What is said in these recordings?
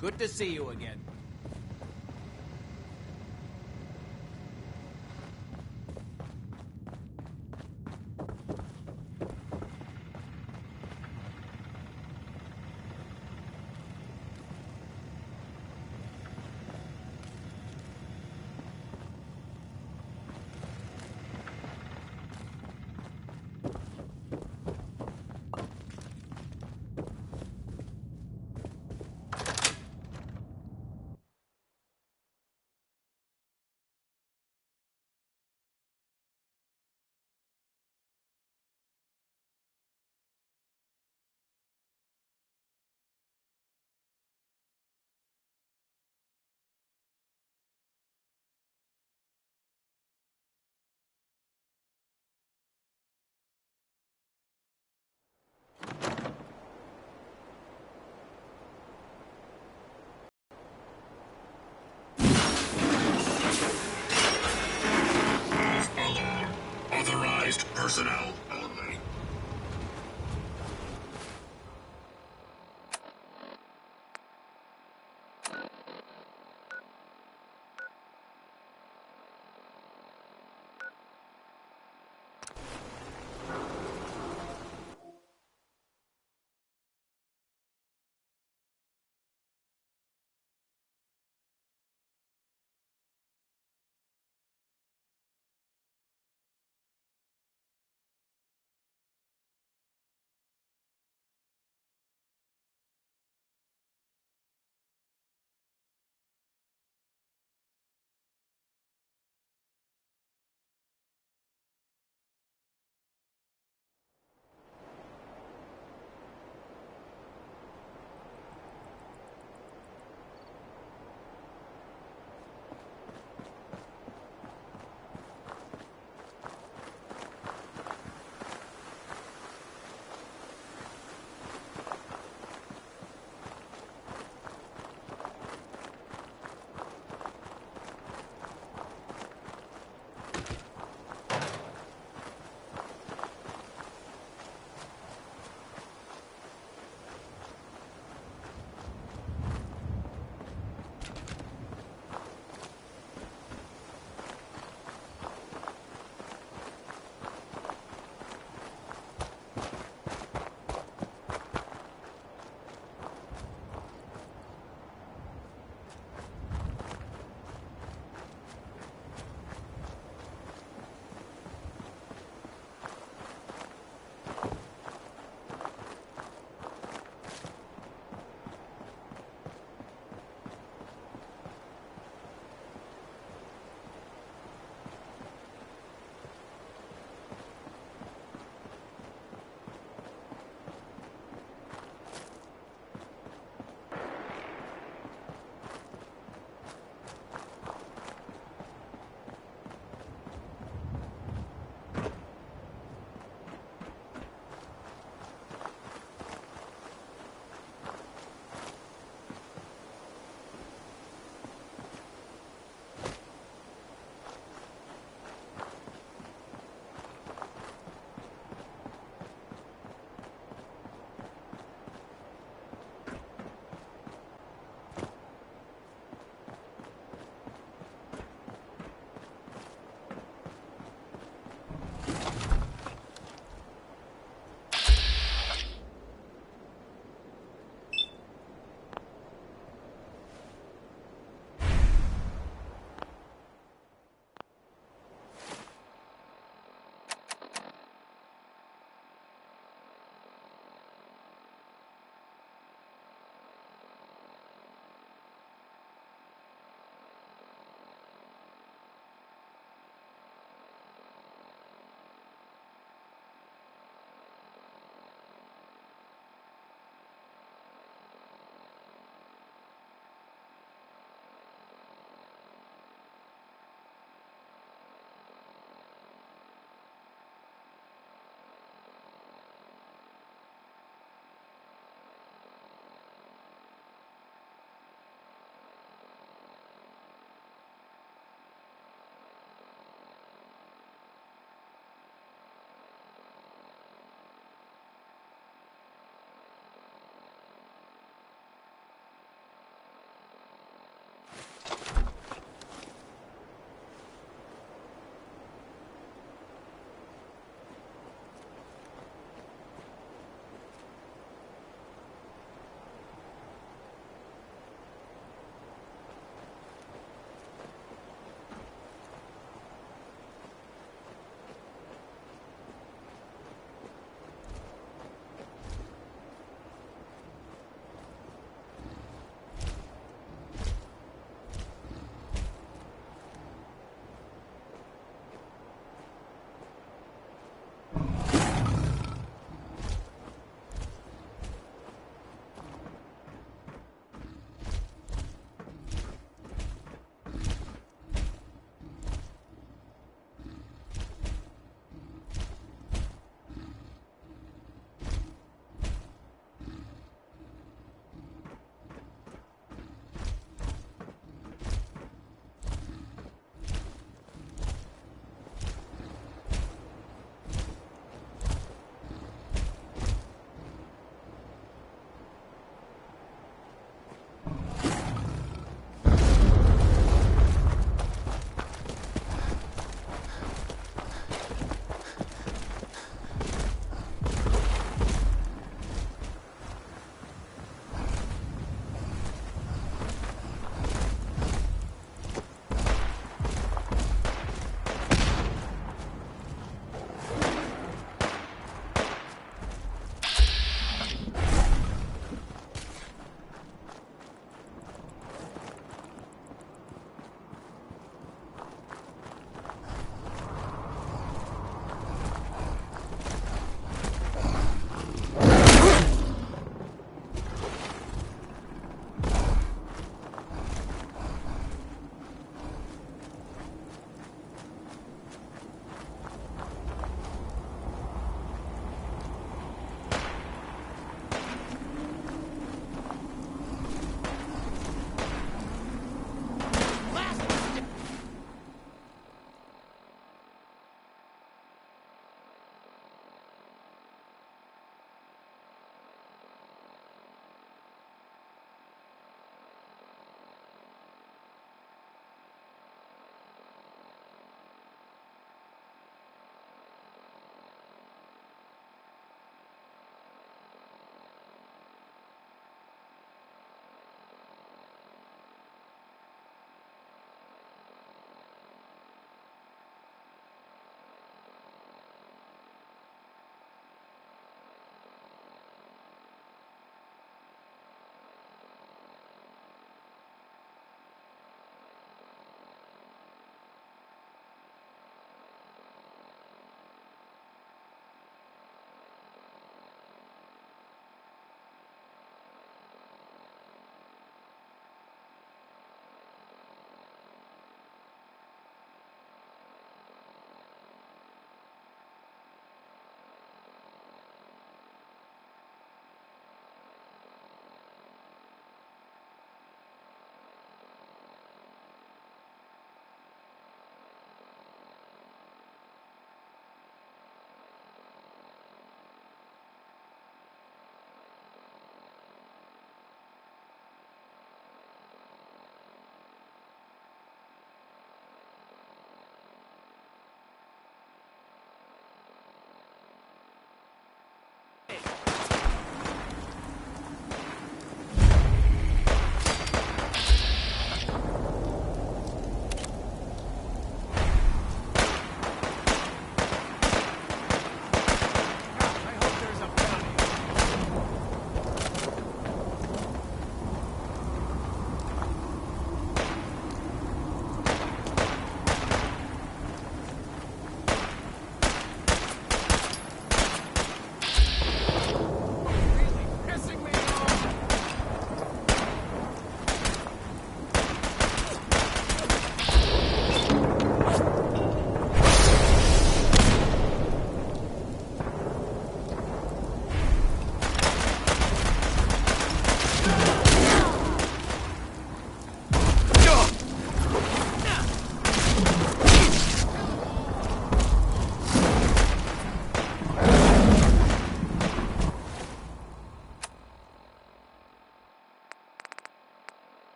Good to see you again. Authorized personnel only.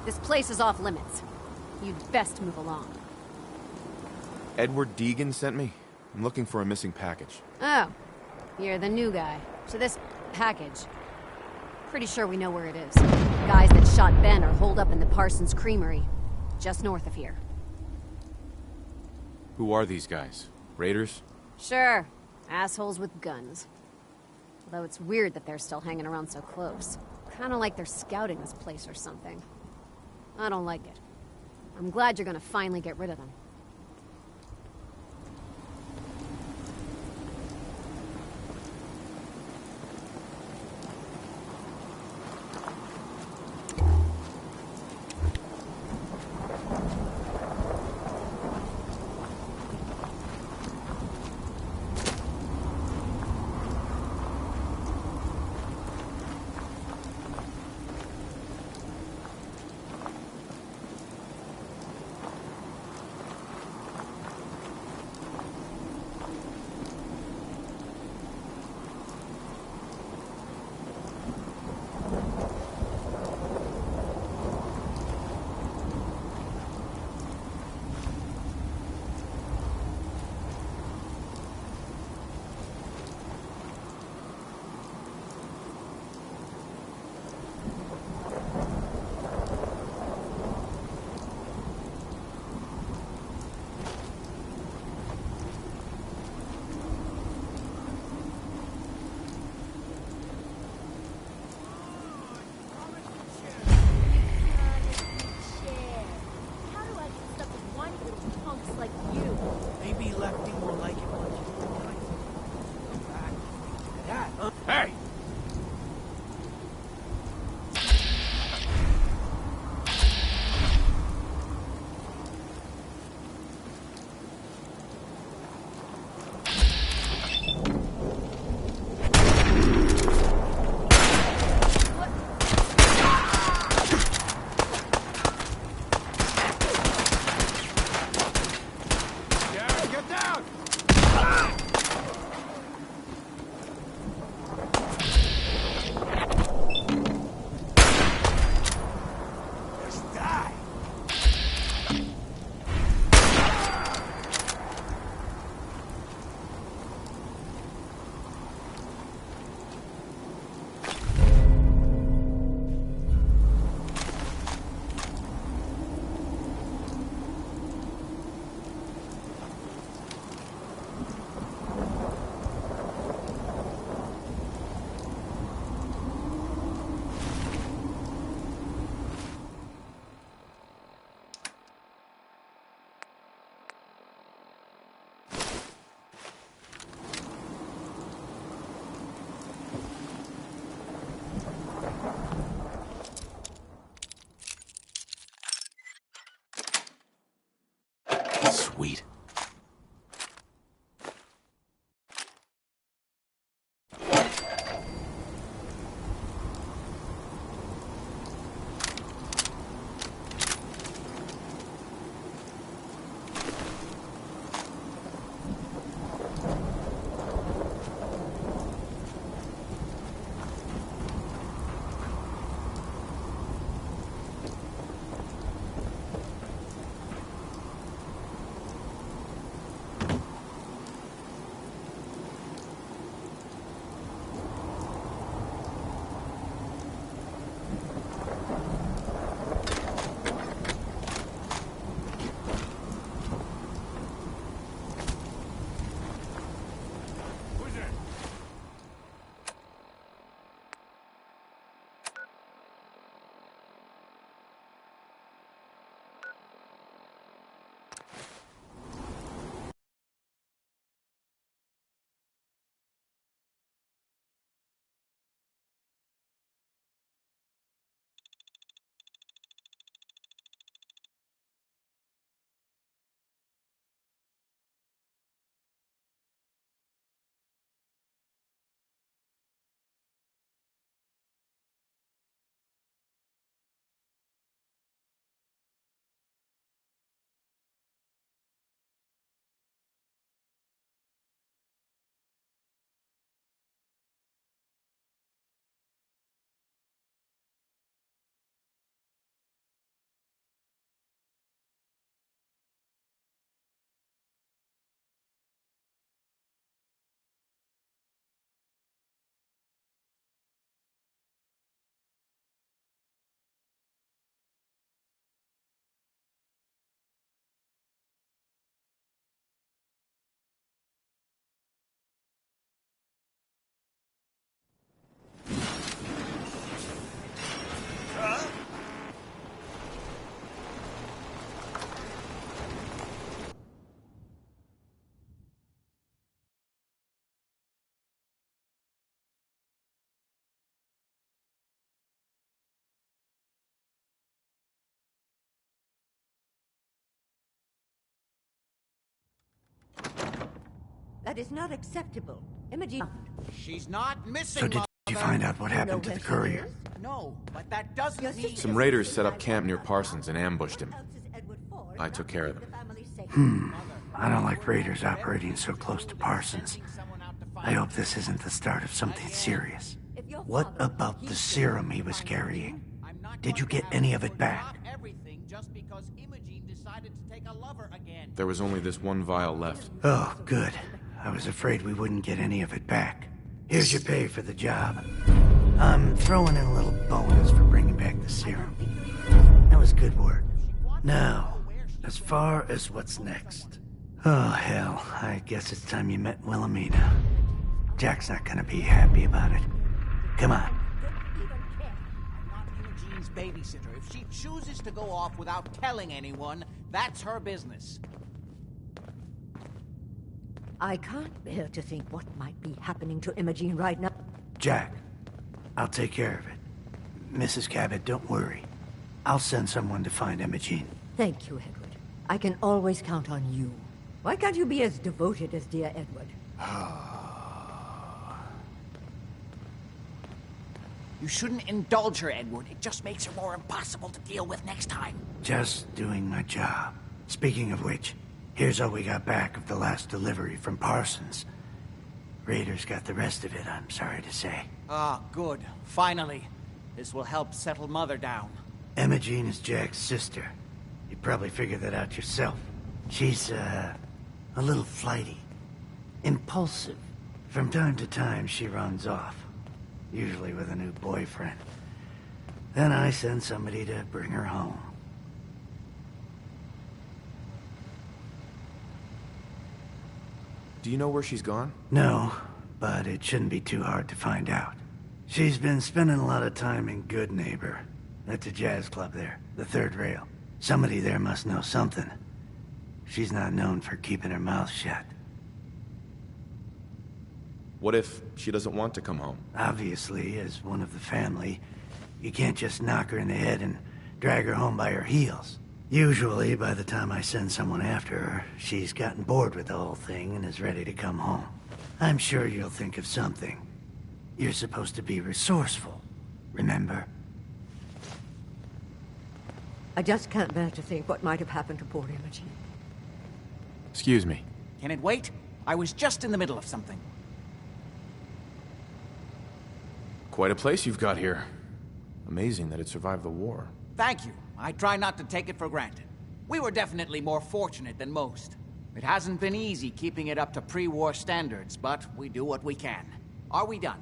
This place is off limits. You'd best move along. Edward Deegan sent me. I'm looking for a missing package. Oh, you're the new guy. So this package... Pretty sure we know where it is. Guys that shot Ben are holed up in the Parsons Creamery, just north of here. Who are these guys? Raiders? Sure. Assholes with guns. Although it's weird that they're still hanging around so close. Kinda like they're scouting this place or something. I don't like it. I'm glad you're gonna finally get rid of them. Sweet. That is not acceptable. Imogen. She's not missing. So did you find out what happened to the courier? No, but that doesn't mean. Some raiders set up camp near Parsons and ambushed him. I took care of them. I don't like raiders operating so close to Parsons. I hope this isn't the start of something serious. What about the serum he was carrying? Did you get any of it back? There was only this one vial left. Oh, good. I was afraid we wouldn't get any of it back. Here's your pay for the job. I'm throwing in a little bonus for bringing back the serum. That was good work. Now, as far as what's next. Oh, hell. I guess it's time you met Wilhelmina. Jack's not gonna be happy about it. Come on. I'm not Imogene's babysitter. If she chooses to go off without telling anyone, that's her business. I can't bear to think what might be happening to Imogene right now. Jack, I'll take care of it. Mrs. Cabot, don't worry. I'll send someone to find Imogene. Thank you, Edward. I can always count on you. Why can't you be as devoted as dear Edward? You shouldn't indulge her, Edward. It just makes her more impossible to deal with next time. Just doing my job. Speaking of which, here's all we got back of the last delivery from Parsons. Raiders got the rest of it, I'm sorry to say. Ah, good. Finally. This will help settle Mother down. Imogene is Jack's sister. You probably figured that out yourself. She's, a little flighty. Impulsive. From time to time, she runs off. Usually with a new boyfriend. Then I send somebody to bring her home. Do you know where she's gone? No, but it shouldn't be too hard to find out. She's been spending a lot of time in Good Neighbor. At the jazz club there, the third rail. Somebody there must know something. She's not known for keeping her mouth shut. What if she doesn't want to come home? Obviously, as one of the family, you can't just knock her in the head and drag her home by her heels. Usually, by the time I send someone after her, she's gotten bored with the whole thing and is ready to come home. I'm sure you'll think of something. You're supposed to be resourceful, remember? I just can't bear to think what might have happened to poor Imogen. Excuse me. Can it wait? I was just in the middle of something. Quite a place you've got here. Amazing that it survived the war. Thank you. I try not to take it for granted. We were definitely more fortunate than most. It hasn't been easy keeping it up to pre-war standards, but we do what we can. Are we done?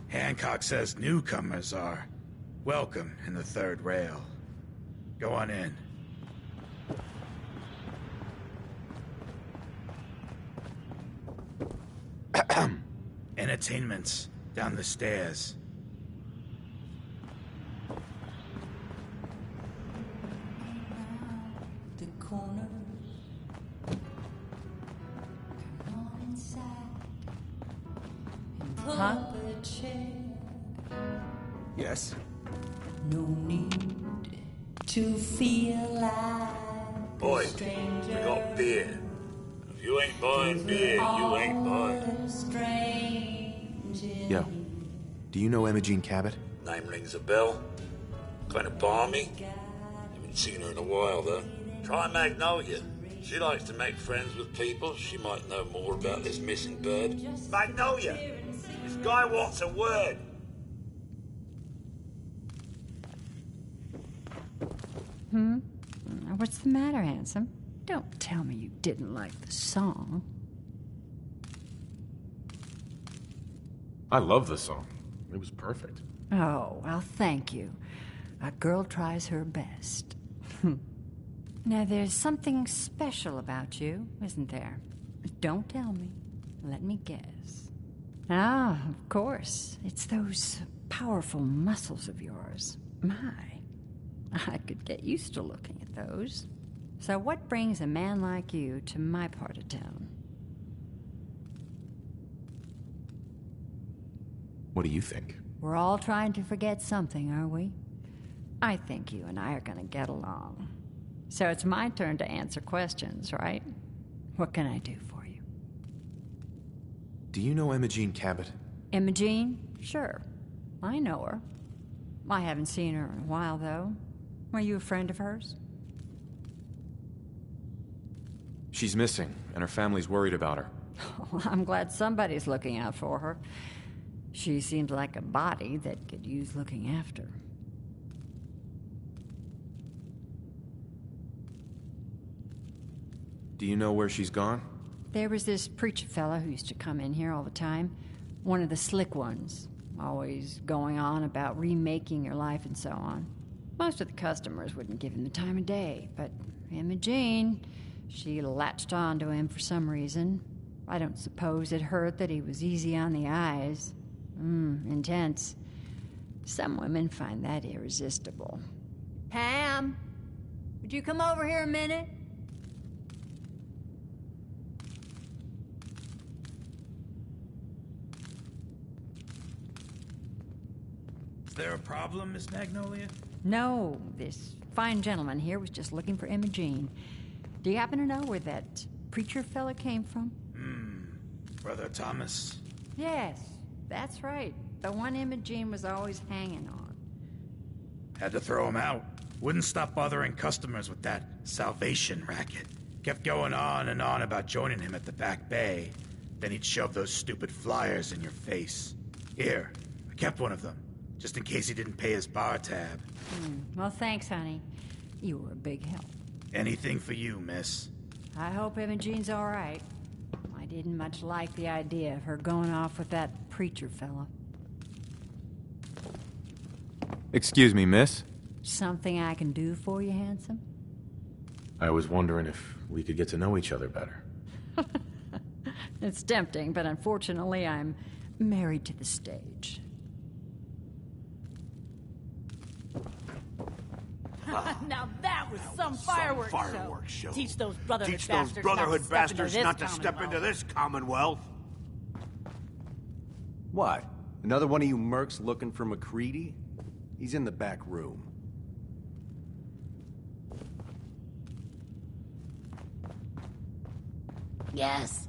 Hancock says newcomers are welcome in the third rail. Go on in. Entertainment's down the stairs. The corner. Come on inside. And pull up a chair. Yes? No need to feel like Boy, a stranger. we got beer. If you ain't buying beer, you ain't buying. Yo, do you know Imogene Cabot? Name rings a bell. Kind of balmy. Haven't seen her in a while, though. Try Magnolia. She likes to make friends with people. She might know more about this missing bird. Magnolia! This guy wants a word. What's the matter, handsome? Don't tell me you didn't like the song. I love the song. It was perfect. Oh, well, thank you. A girl tries her best. Now, there's something special about you, isn't there? Don't tell me. Let me guess. Ah, of course. It's those powerful muscles of yours. My, I could get used to looking at those. So what brings a man like you to my part of town? What do you think? We're all trying to forget something, are we? I think you and I are gonna get along. So it's my turn to answer questions, right? What can I do for you? Do you know Imogene Cabot? Imogene? Sure. I know her. I haven't seen her in a while, though. Are you a friend of hers? She's missing, and her family's worried about her. Well, I'm glad somebody's looking out for her. She seems like a body that could use looking after. Do you know where she's gone? There was this preacher fella who used to come in here all the time. One of the slick ones. Always going on about remaking your life and so on. Most of the customers wouldn't give him the time of day, but Imogene, she latched on to him for some reason. I don't suppose it hurt that he was easy on the eyes. Intense. Some women find that irresistible. Pam, would you come over here a minute? Is there a problem, Miss Magnolia? No, this fine gentleman here was just looking for Imogene. Do you happen to know where that preacher fella came from? Brother Thomas? Yes, that's right. The one Imogene was always hanging on. Had to throw him out. Wouldn't stop bothering customers with that salvation racket. Kept going on and on about joining him at the back bay. Then he'd shove those stupid flyers in your face. Here, I kept one of them, just in case he didn't pay his bar tab. Well, thanks, honey. You were a big help. Anything for you, miss. I hope Imogene's all right. I didn't much like the idea of her going off with that preacher fella. Excuse me, miss? Something I can do for you, handsome? I was wondering if we could get to know each other better. It's tempting, but unfortunately I'm married to the stage. Now that was some fireworks show. Teach those brotherhood Teach those bastards brotherhood bastards not to step step into this Commonwealth. What? Another one of you mercs looking for McCready? He's in the back room. Yes.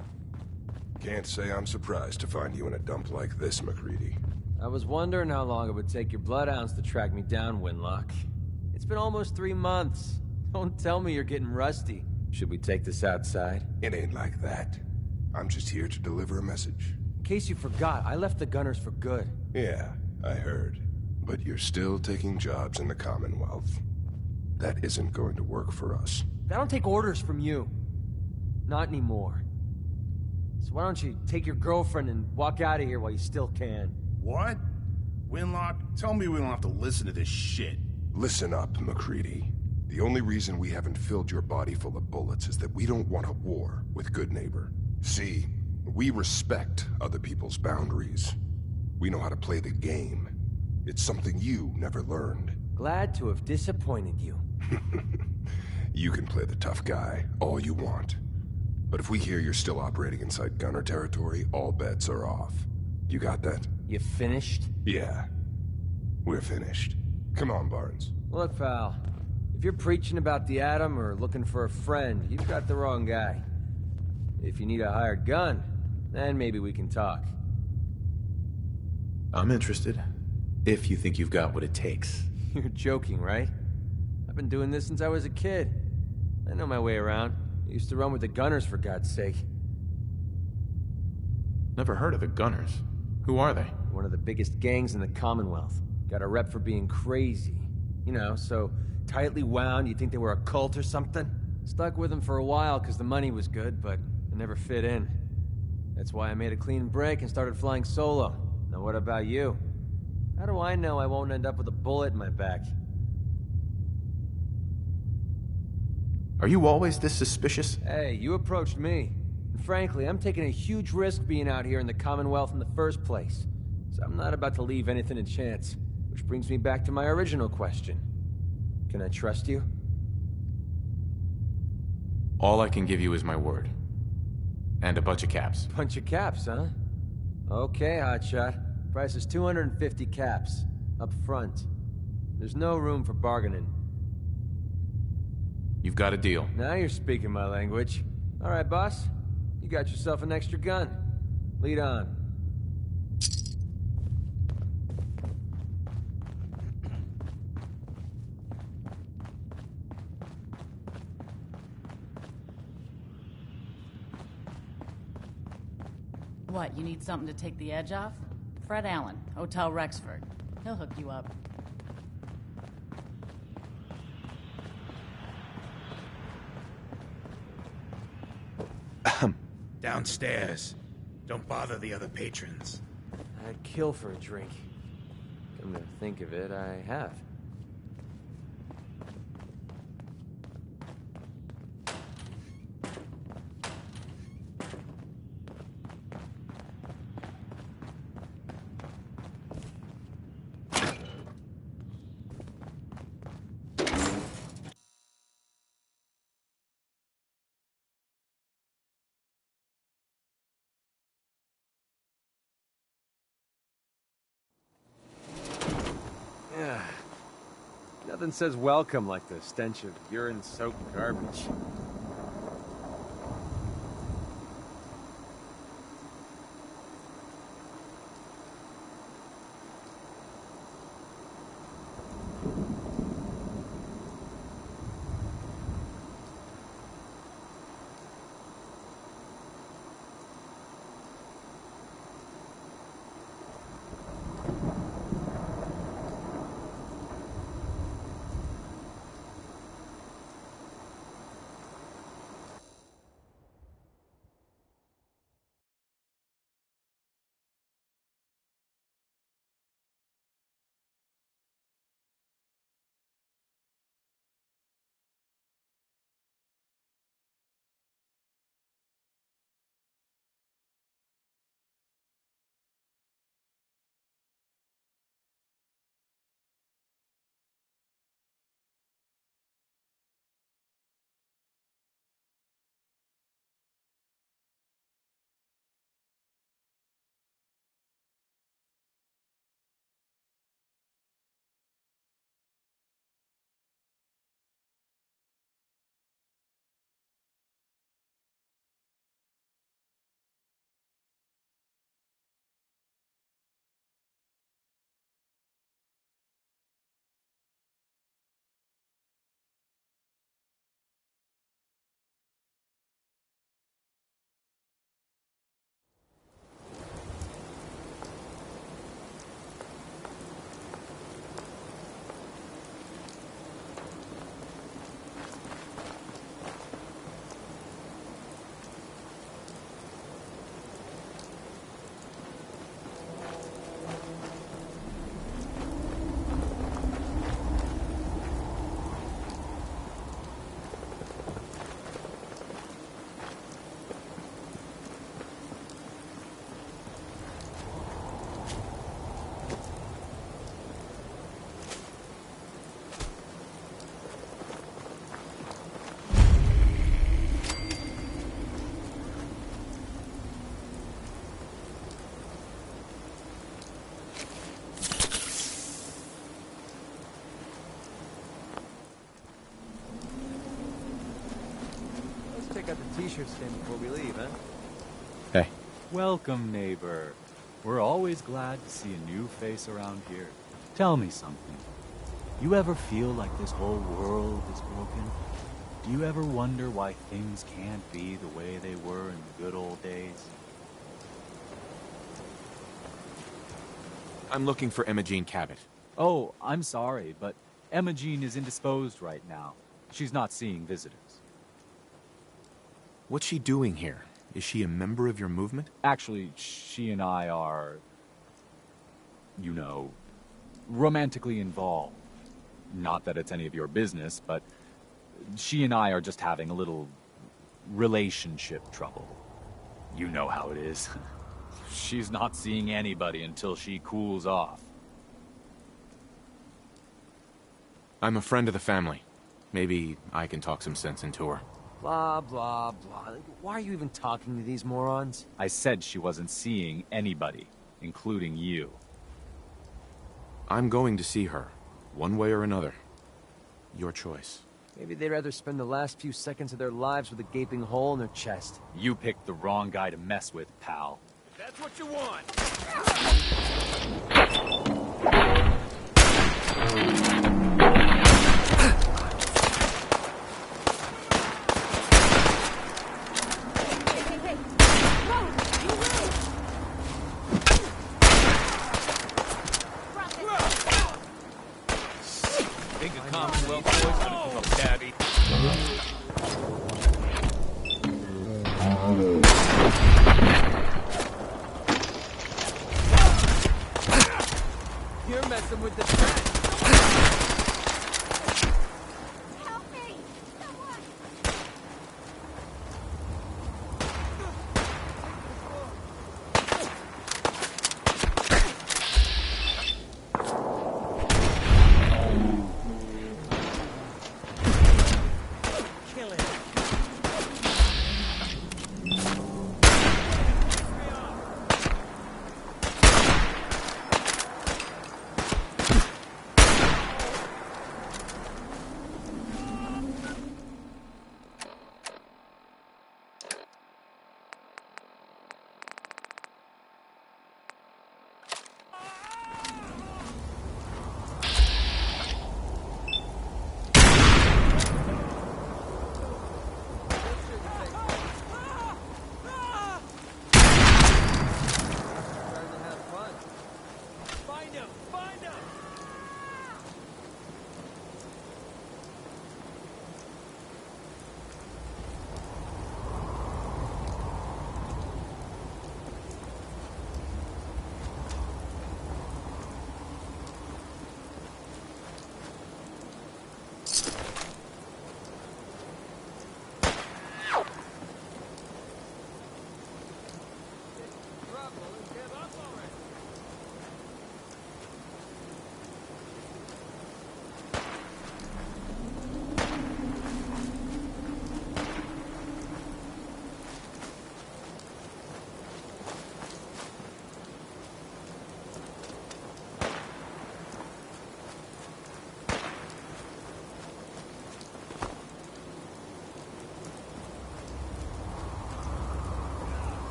Can't say I'm surprised to find you in a dump like this, McCready. I was wondering how long it would take your bloodhounds to track me down, Winlock. It's been almost 3 months. Don't tell me you're getting rusty. Should we take this outside? It ain't like that. I'm just here to deliver a message. In case you forgot, I left the Gunners for good. Yeah, I heard. But you're still taking jobs in the Commonwealth. That isn't going to work for us. I don't take orders from you. Not anymore. So why don't you take your girlfriend and walk out of here while you still can? What? Winlock, tell me we don't have to listen to this shit. Listen up, McCready. The only reason we haven't filled your body full of bullets is that we don't want a war with Good Neighbor. See, We respect other people's boundaries. We know how to play the game. It's something you never learned. Glad to have disappointed you. You can play the tough guy all you want. But if we hear you're still operating inside Gunner territory, all bets are off. You got that? You finished? Yeah. We're finished. Come on, Barnes. Look, pal. If you're preaching about the atom or looking for a friend, you've got the wrong guy. If you need a hired gun, then maybe we can talk. I'm interested. If you think you've got what it takes. You're joking, right? I've been doing this since I was a kid. I know my way around. I used to run with the Gunners, for God's sake. Never heard of the Gunners. Who are they? One of the biggest gangs in the Commonwealth. Got a rep for being crazy. You know, so tightly wound you'd think they were a cult or something. Stuck with them for a while because the money was good, but it never fit in. That's why I made a clean break and started flying solo. Now what about you? How do I know I won't end up with a bullet in my back? Are you always this suspicious? Hey, you approached me. And frankly, I'm taking a huge risk being out here in the Commonwealth in the first place. So I'm not about to leave anything to chance. Which brings me back to my original question. Can I trust you? All I can give you is my word. And a bunch of caps. Bunch of caps, huh? Okay, hotshot. Price is 250 caps. Up front. There's no room for bargaining. You've got a deal. Now you're speaking my language. All right, boss. You got yourself an extra gun. Lead on. What, you need something to take the edge off? Fred Allen, Hotel Rexford. He'll hook you up. Downstairs. Don't bother the other patrons. I'd kill for a drink. Come to think of it, I have. Nothing says welcome like the stench of urine-soaked garbage. out the t-shirt stand before we leave, huh? Hey. Welcome, neighbor. We're always glad to see a new face around here. Tell me something. You ever feel like this whole world is broken? Do you ever wonder why things can't be the way they were in the good old days? I'm looking for Emma Jean Cabot. Oh, I'm sorry, but Emma Jean is indisposed right now. She's not seeing visitors. What's she doing here? Is she a member of your movement? Actually, she and I are, you know, romantically involved. Not that it's any of your business, but she and I are just having a little relationship trouble. You know how it is. She's not seeing anybody until she cools off. I'm a friend of the family. Maybe I can talk some sense into her. Blah, blah, blah. Why are you even talking to these morons? I said she wasn't seeing anybody, including you. I'm going to see her, one way or another. Your choice. Maybe they'd rather spend the last few seconds of their lives with a gaping hole in their chest. You picked the wrong guy to mess with, pal. That's what you want. Think a Commonwealth boy's gonna come up tabby. You're messing with the trash. Help me! Someone! Kill it.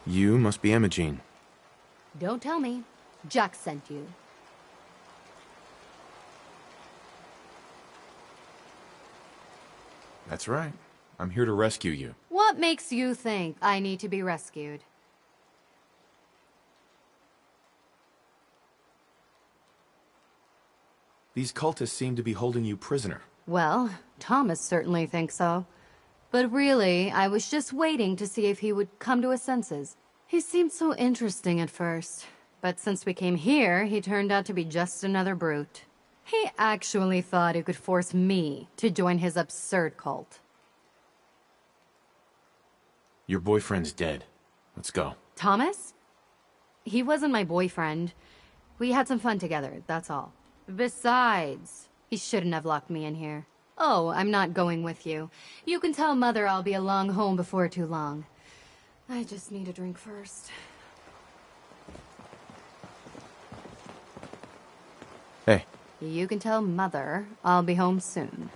You must be Emma Jean. Don't tell me. Jack sent you. That's right. I'm here to rescue you. What makes you think I need to be rescued? These cultists seem to be holding you prisoner. Well, Thomas certainly thinks so. But really, I was just waiting to see if he would come to his senses. He seemed so interesting at first, but since we came here, he turned out to be just another brute. He actually thought he could force me to join his absurd cult. Your boyfriend's dead. Let's go. Thomas? He wasn't my boyfriend. We had some fun together, that's all. Besides, he shouldn't have locked me in here. Oh, I'm not going with you. You can tell Mother I'll be along home before too long. I just need a drink first. Hey. You can tell Mother I'll be home soon.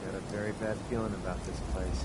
I've got a very bad feeling about this place.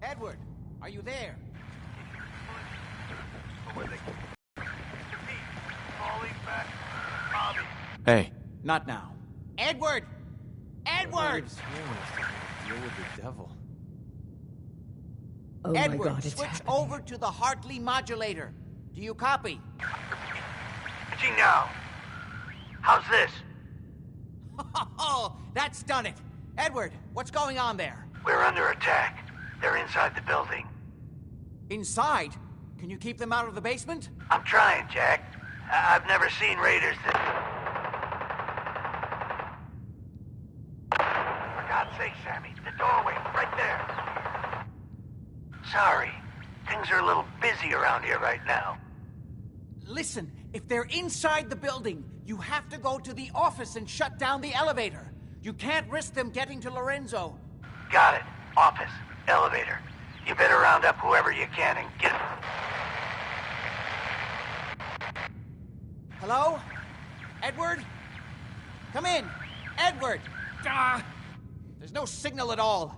Edward, are you there? Hey. Not now. Edward! Edward! Deal with the devil. Oh Edward, my God, it's switch happening. over to the Hartley modulator. Do you copy? Switching now. How's this? Oh, that's done it. Edward, what's going on there? We're under attack. They're inside the building. Inside? Can you keep them out of the basement? I'm trying, Jack. I've never seen raiders that... For God's sake, Sammy, the doorway, right there. Sorry. Things are a little busy around here right now. Listen, if they're inside the building, you have to go to the office and shut down the elevator. You can't risk them getting to Lorenzo. Got it. Office. Elevator. You better round up whoever you can and get... Hello? Edward? Come in. Edward! There's no signal at all.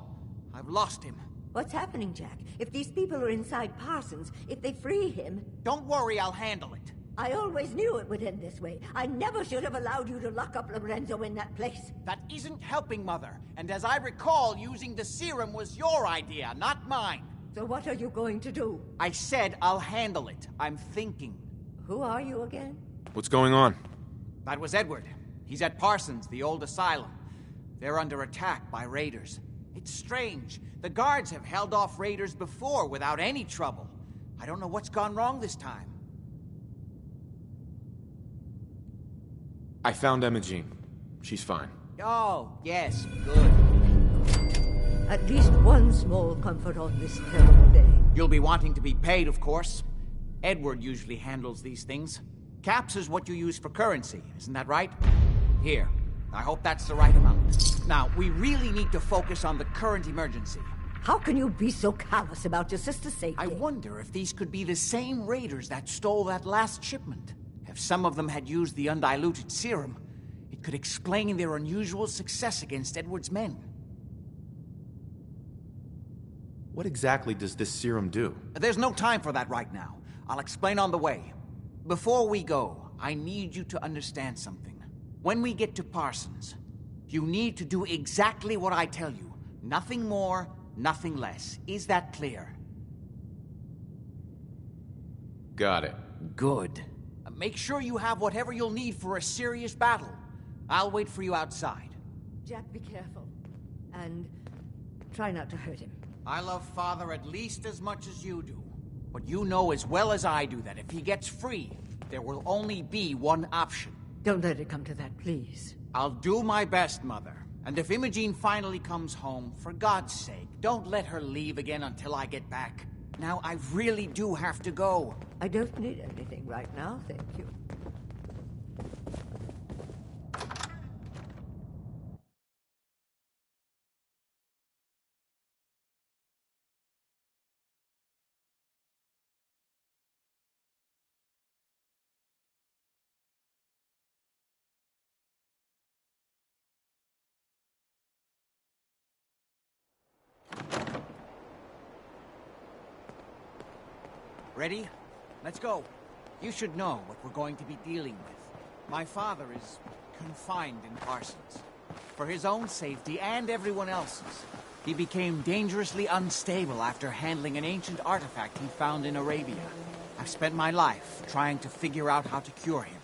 I've lost him. What's happening, Jack? If these people are inside Parsons, if they free him... Don't worry, I'll handle it. I always knew it would end this way. I never should have allowed you to lock up Lorenzo in that place. That isn't helping, Mother. And as I recall, using the serum was your idea, not mine. So what are you going to do? I said I'll handle it. I'm thinking. Who are you again? What's going on? That was Edward. He's at Parsons, the old asylum. They're under attack by raiders. It's strange. The guards have held off raiders before without any trouble. I don't know what's gone wrong this time. I found Imogene. She's fine. Oh, yes, good. At least one small comfort on this terrible day. You'll be wanting to be paid, of course. Edward usually handles these things. Caps is what you use for currency, isn't that right? Here. I hope that's the right amount. Now, we really need to focus on the current emergency. How can you be so callous about your sister's safety? I wonder if these could be the same raiders that stole that last shipment. If some of them had used the undiluted serum, it could explain their unusual success against Edward's men. What exactly does this serum do? There's no time for that right now. I'll explain on the way. Before we go, I need you to understand something. When we get to Parsons, you need to do exactly what I tell you. Nothing more, nothing less. Is that clear? Got it. Good. Make sure you have whatever you'll need for a serious battle. I'll wait for you outside. Jack, be careful. And try not to hurt him. I love Father at least as much as you do. But you know as well as I do that if he gets free, there will only be one option. Don't let it come to that, please. I'll do my best, Mother. And if Imogene finally comes home, for God's sake, don't let her leave again until I get back. Now, I really do have to go. I don't need anything right now, thank you. Ready? Let's go. You should know what we're going to be dealing with. My father is confined in Parsons. For his own safety and everyone else's. He became dangerously unstable after handling an ancient artifact he found in Arabia. I've spent my life trying to figure out how to cure him.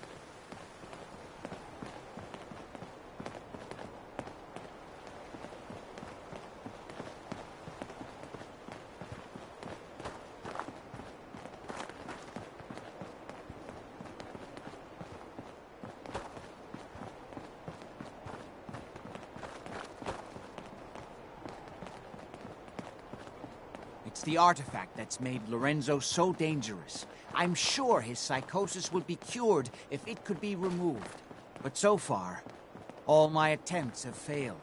It's the artifact that's made Lorenzo so dangerous. I'm sure his psychosis would be cured if it could be removed. But so far, all my attempts have failed.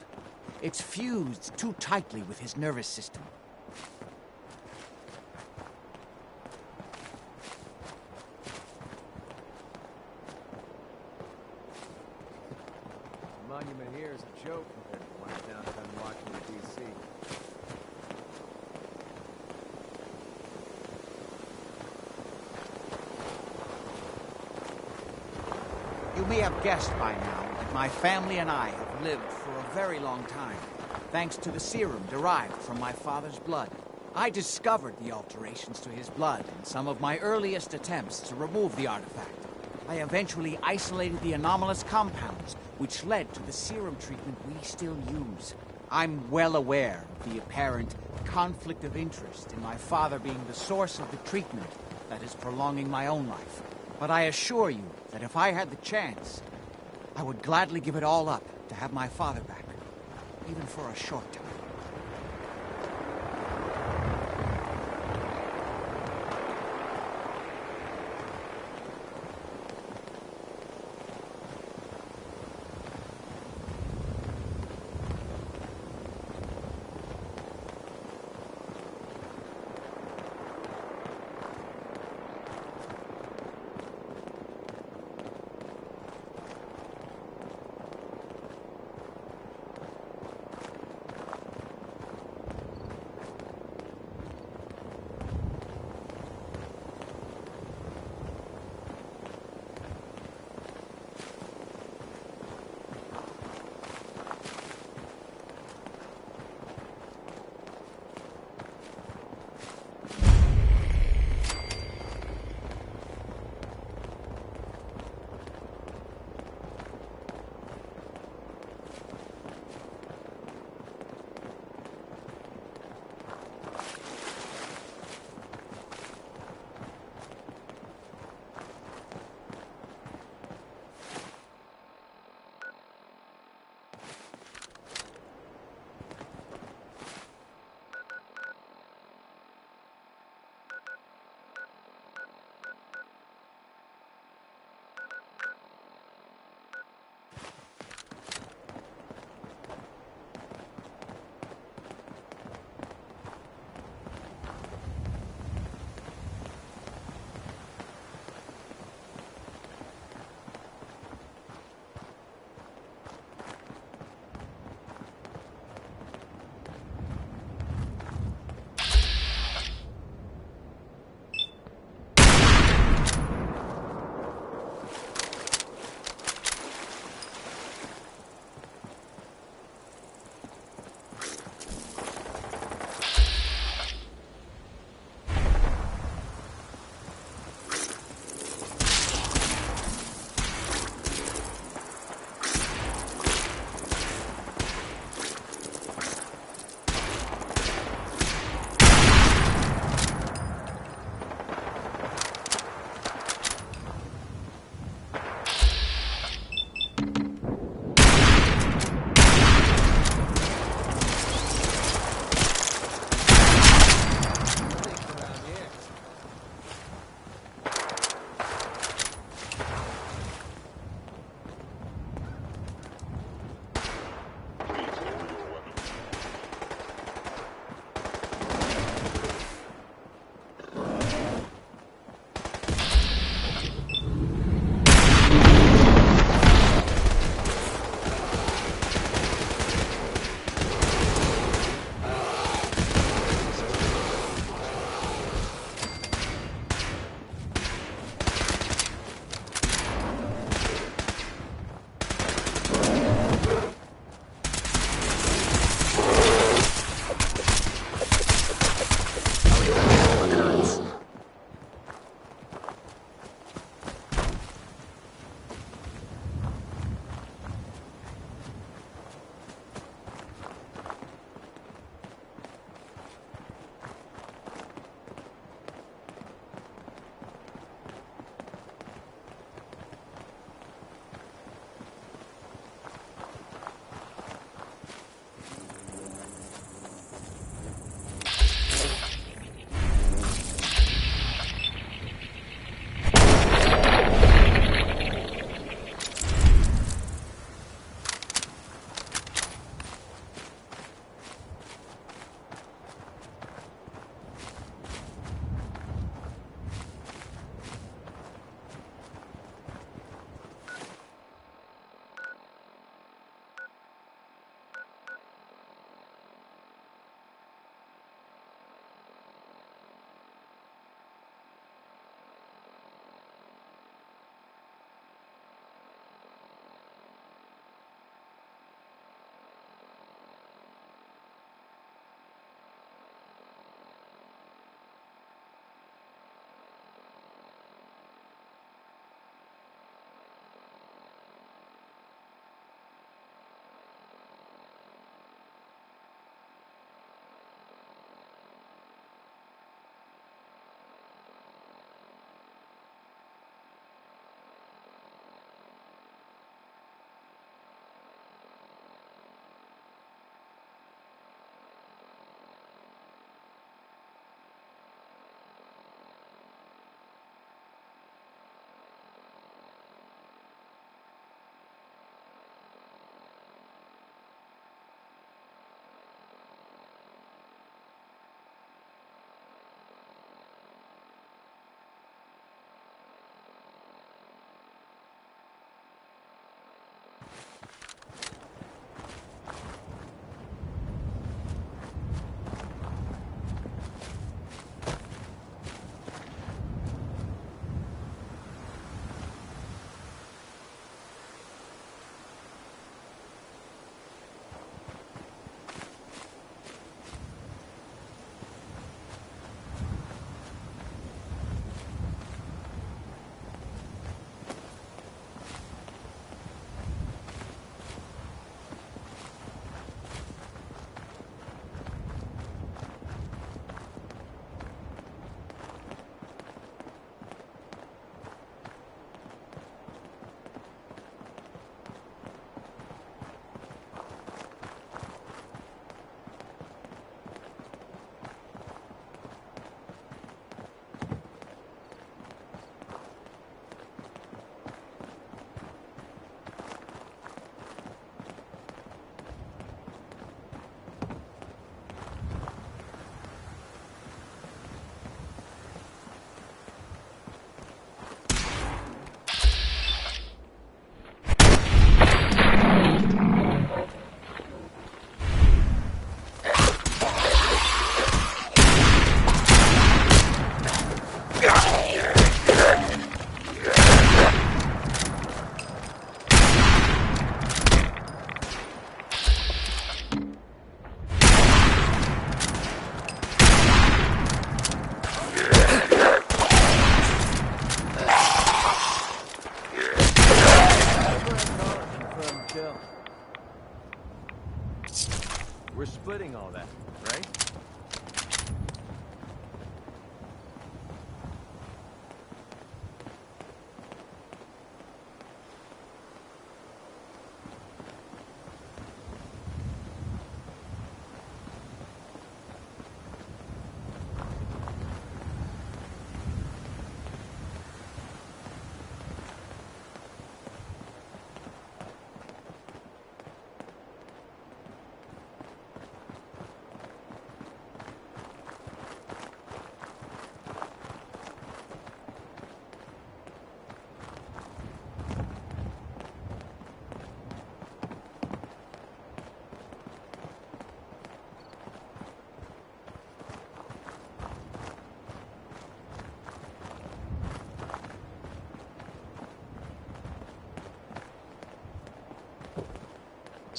It's fused too tightly with his nervous system. The monument here is a joke compared to the one downtown Washington, D.C. You may have guessed by now that my family and I have lived for a very long time, thanks to the serum derived from my father's blood. I discovered the alterations to his blood in some of my earliest attempts to remove the artifact. I eventually isolated the anomalous compounds, which led to the serum treatment we still use. I'm well aware of the apparent conflict of interest in my father being the source of the treatment that is prolonging my own life. But I assure you that if I had the chance, I would gladly give it all up to have my father back, even for a short time.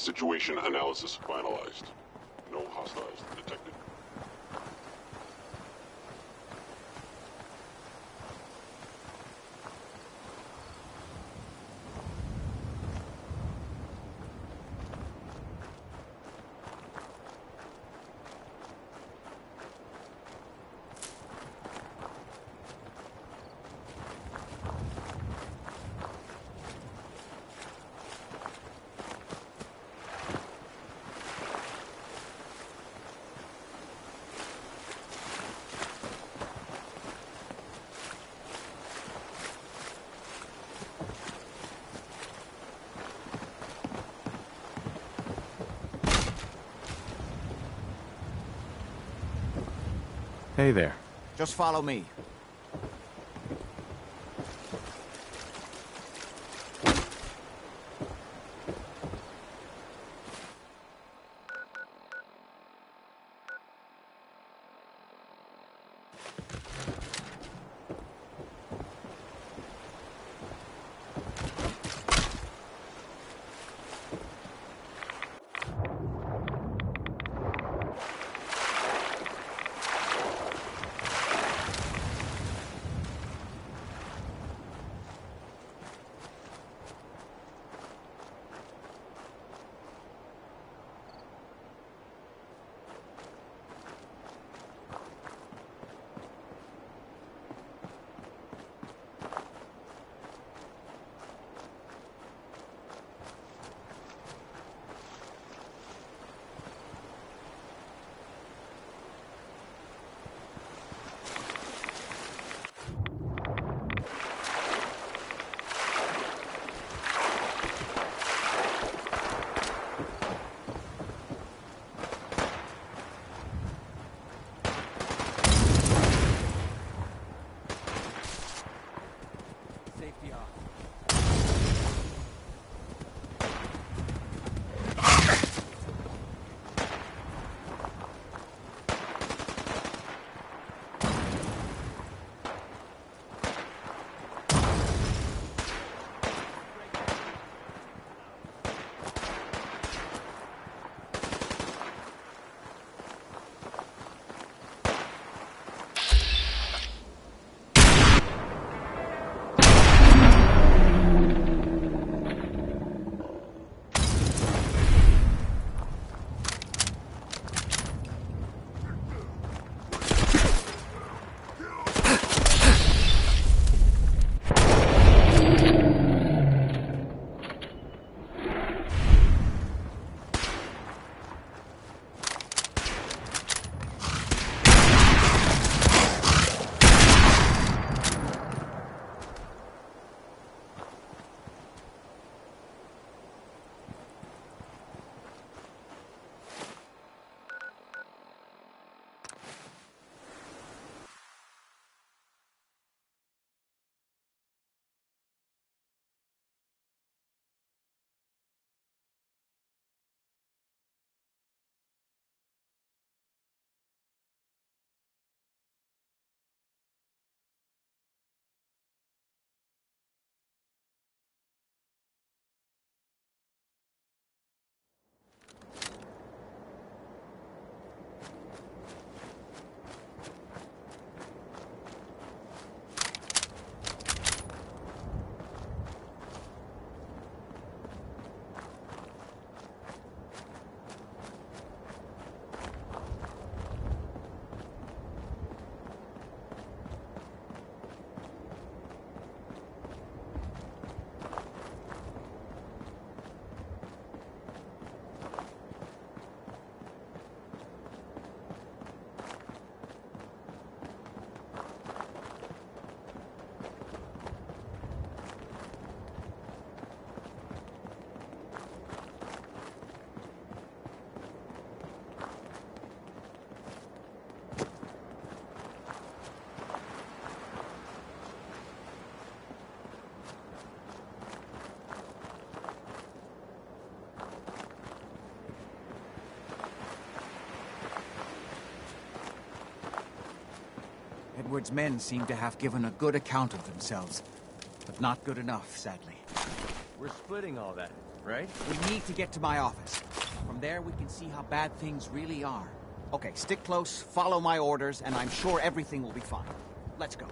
Situation analysis finalized. No hostiles detected. Hey there. Just follow me. Edward's men seem to have given a good account of themselves, but not good enough, sadly. We're splitting all that. right? We need to get to my office. From there, we can see how bad things really are. Okay, stick close, follow my orders, and I'm sure everything will be fine. Let's go.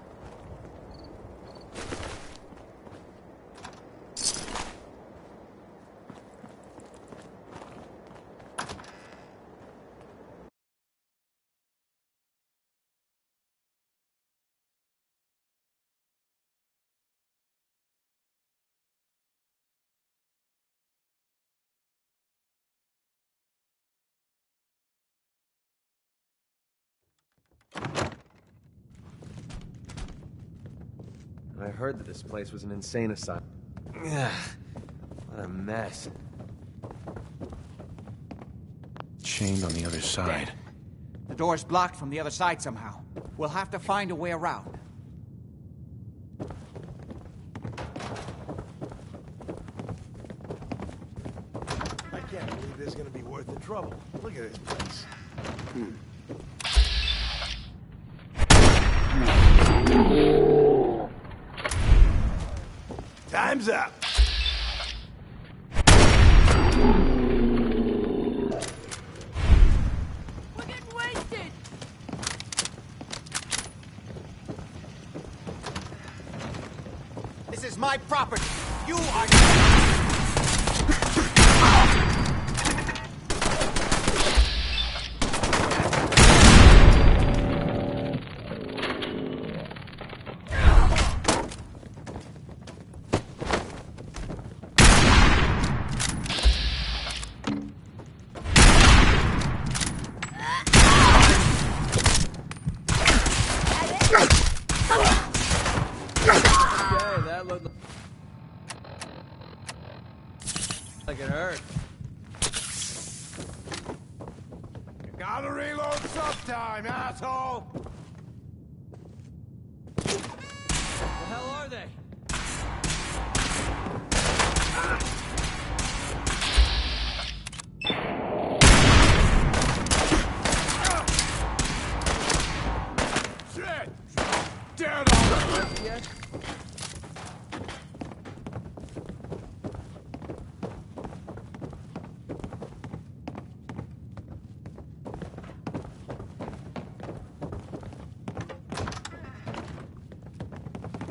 I heard that this place was an insane asylum. Ugh, what a mess. Chained on the other side. The door's blocked from the other side somehow. We'll have to find a way around. I can't believe this is gonna be worth the trouble. Look at this place. Time's up. We're getting wasted. This is my property. You are... Like it hurt. You gotta reload sometime, asshole! The hell are they? Shit! Dead already! Yet?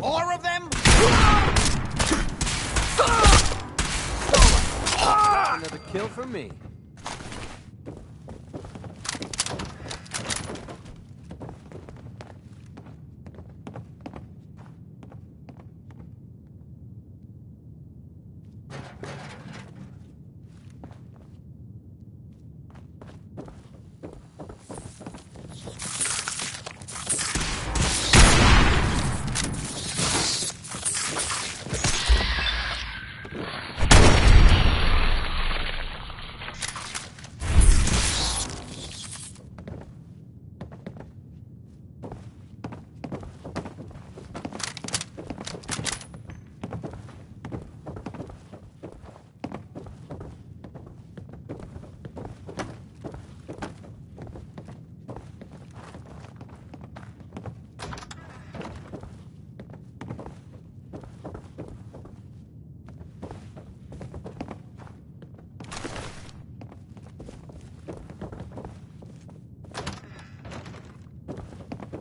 More of them? Another kill for me.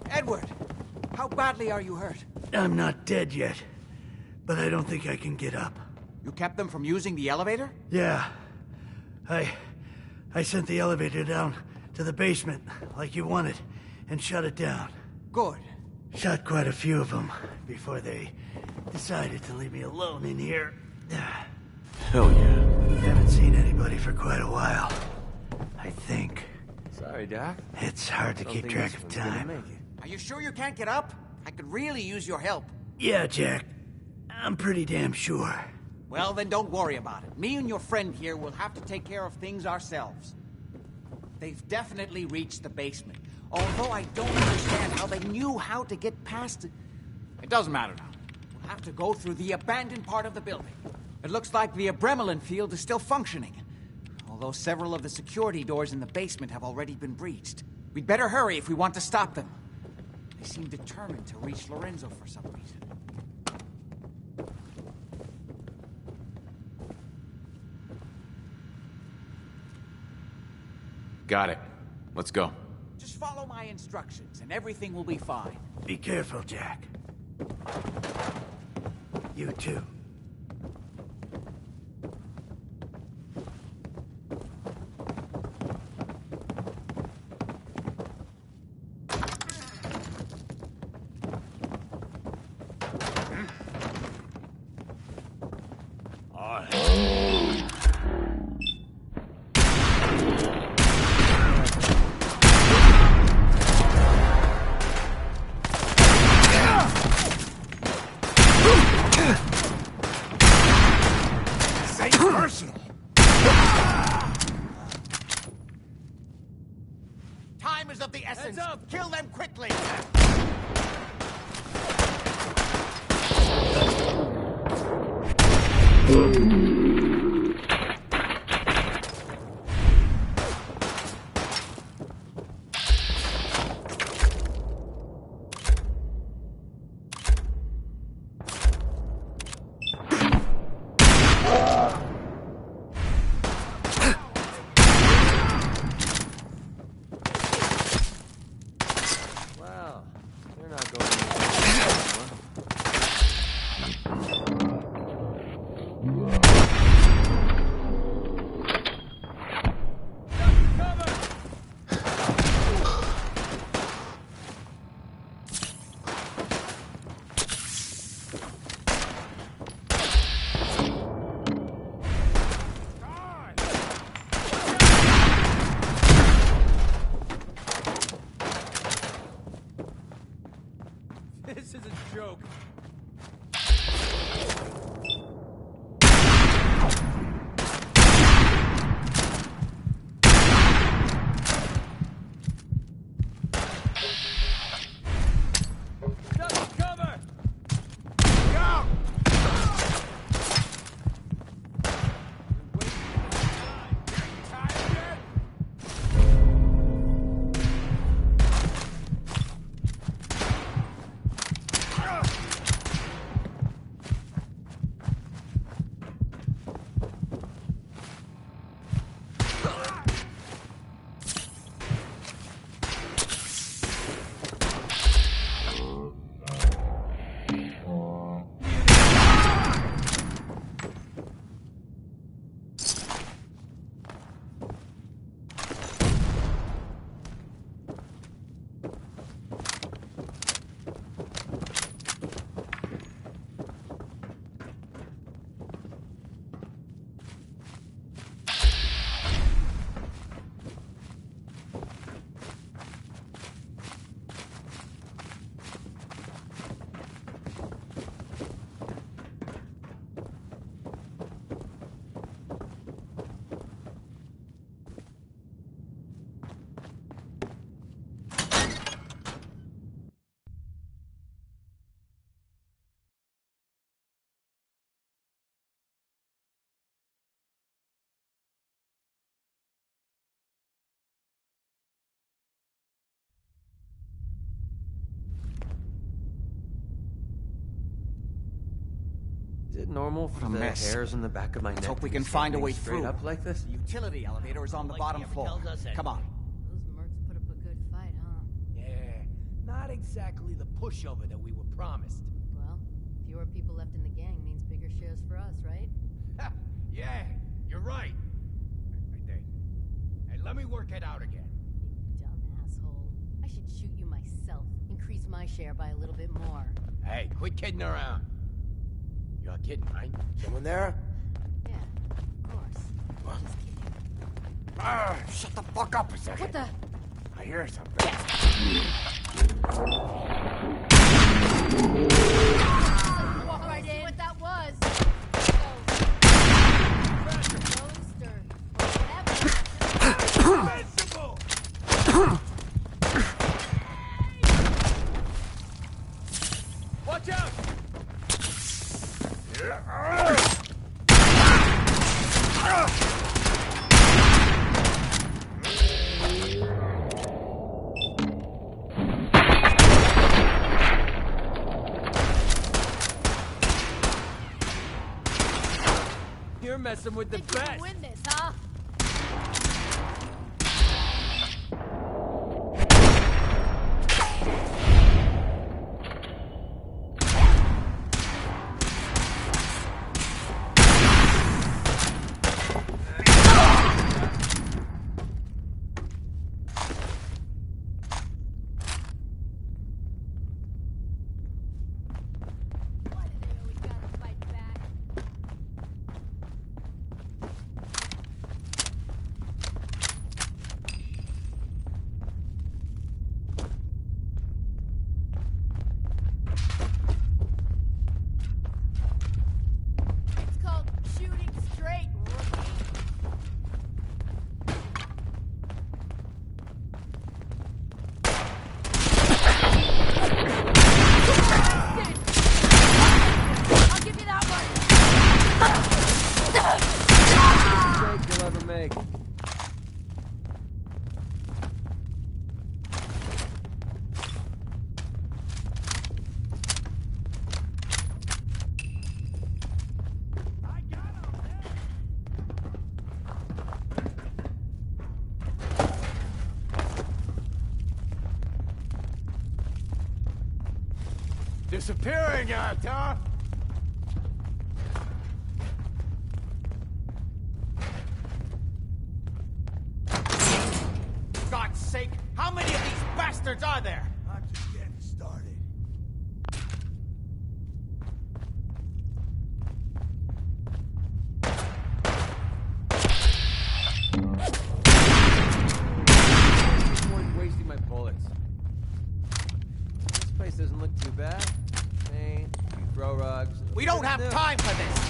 Edward, how badly are you hurt? I'm not dead yet, but I don't think I can get up. You kept them from using the elevator? Yeah. I sent the elevator down to the basement, like you wanted, and shut it down. Good. Shot quite a few of them before they decided to leave me alone in here. Hell yeah. Haven't seen anybody for quite a while. I think. Sorry, Doc. It's hard to keep track of time. Are you sure you can't get up? I could really use your help. Yeah, Jack. I'm pretty damn sure. Well, then don't worry about it. Me and your friend here will have to take care of things ourselves. They've definitely reached the basement. Although I don't understand how they knew how to get past it. It doesn't matter now. We'll have to go through the abandoned part of the building. It looks like the Adrenaline field is still functioning. Although several of the security doors in the basement have already been breached. We'd better hurry if we want to stop them. They seem determined to reach Lorenzo for some reason. Got it. Let's go. Just follow my instructions and everything will be fine. Be careful, Jack. You too. Time is of the essence. Kill them quickly. Well, they're not going anywhere. This is a joke. Cover! Go! Is it normal for What a the mess. hairs on the back of my neck? Let's hope we to can be find a standing way straight through. up like this? The utility elevator is on the bottom floor. Come on. Those mercs put up a good fight, huh? Yeah, not exactly the pushover that we were promised. Well, fewer people left in the gang means bigger shares for us, right? Yeah, you're right. I think. Hey, let me work it out again. You dumb asshole. I should shoot you myself. Increase my share by a little bit more. Hey, quit kidding around. You're not kidding, right? Someone there? Yeah, of course. Just kidding. Shut the fuck up a second. What the? I hear something. Walk right in. See what that was. Watch out! You're messing with the Think you can best. win this, huh? Disappearing act, huh? God's sake, how many of these bastards are there? I'm just getting started. Wasting my bullets. This place doesn't look too bad. Paint, throw rugs. We don't have time for this!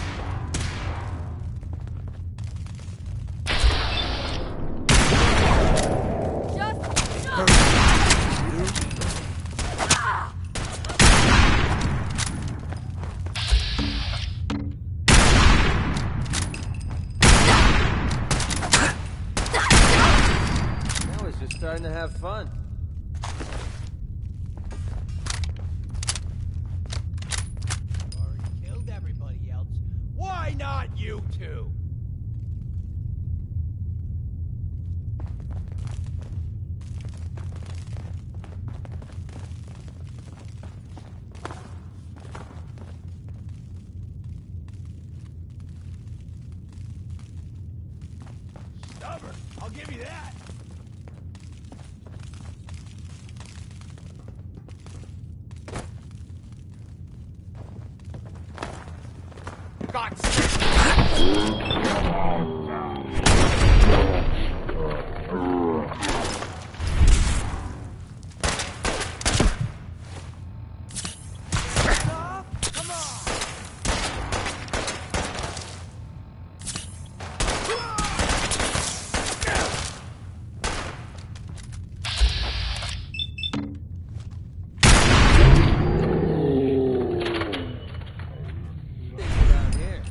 Now it's just starting to have fun. Already killed everybody else. Why not you two? Stubborn, I'll give you that. God's sake! Down here.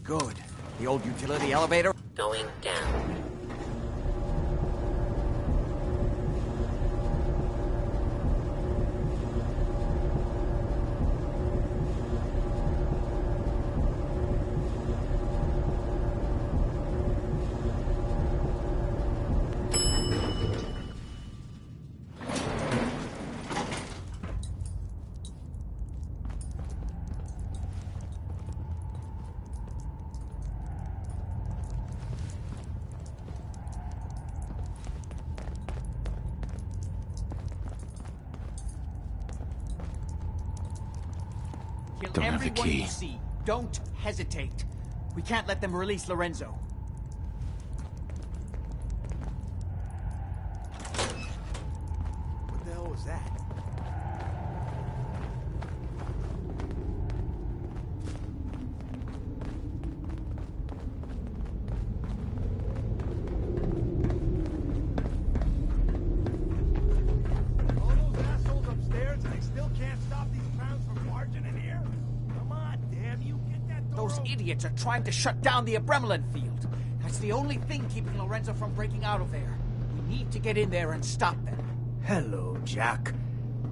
Good. The old utility elevator? Going down. Kill Don't have the everyone key. you see. Don't hesitate. We can't let them release Lorenzo. What the hell was that? All those assholes upstairs and they still can't stop these clowns from barging in here? Come on, damn you, get that door Those open. idiots are trying to shut down the Abremlin field. That's the only thing keeping Lorenzo from breaking out of there. We need to get in there and stop them. Hello, Jack.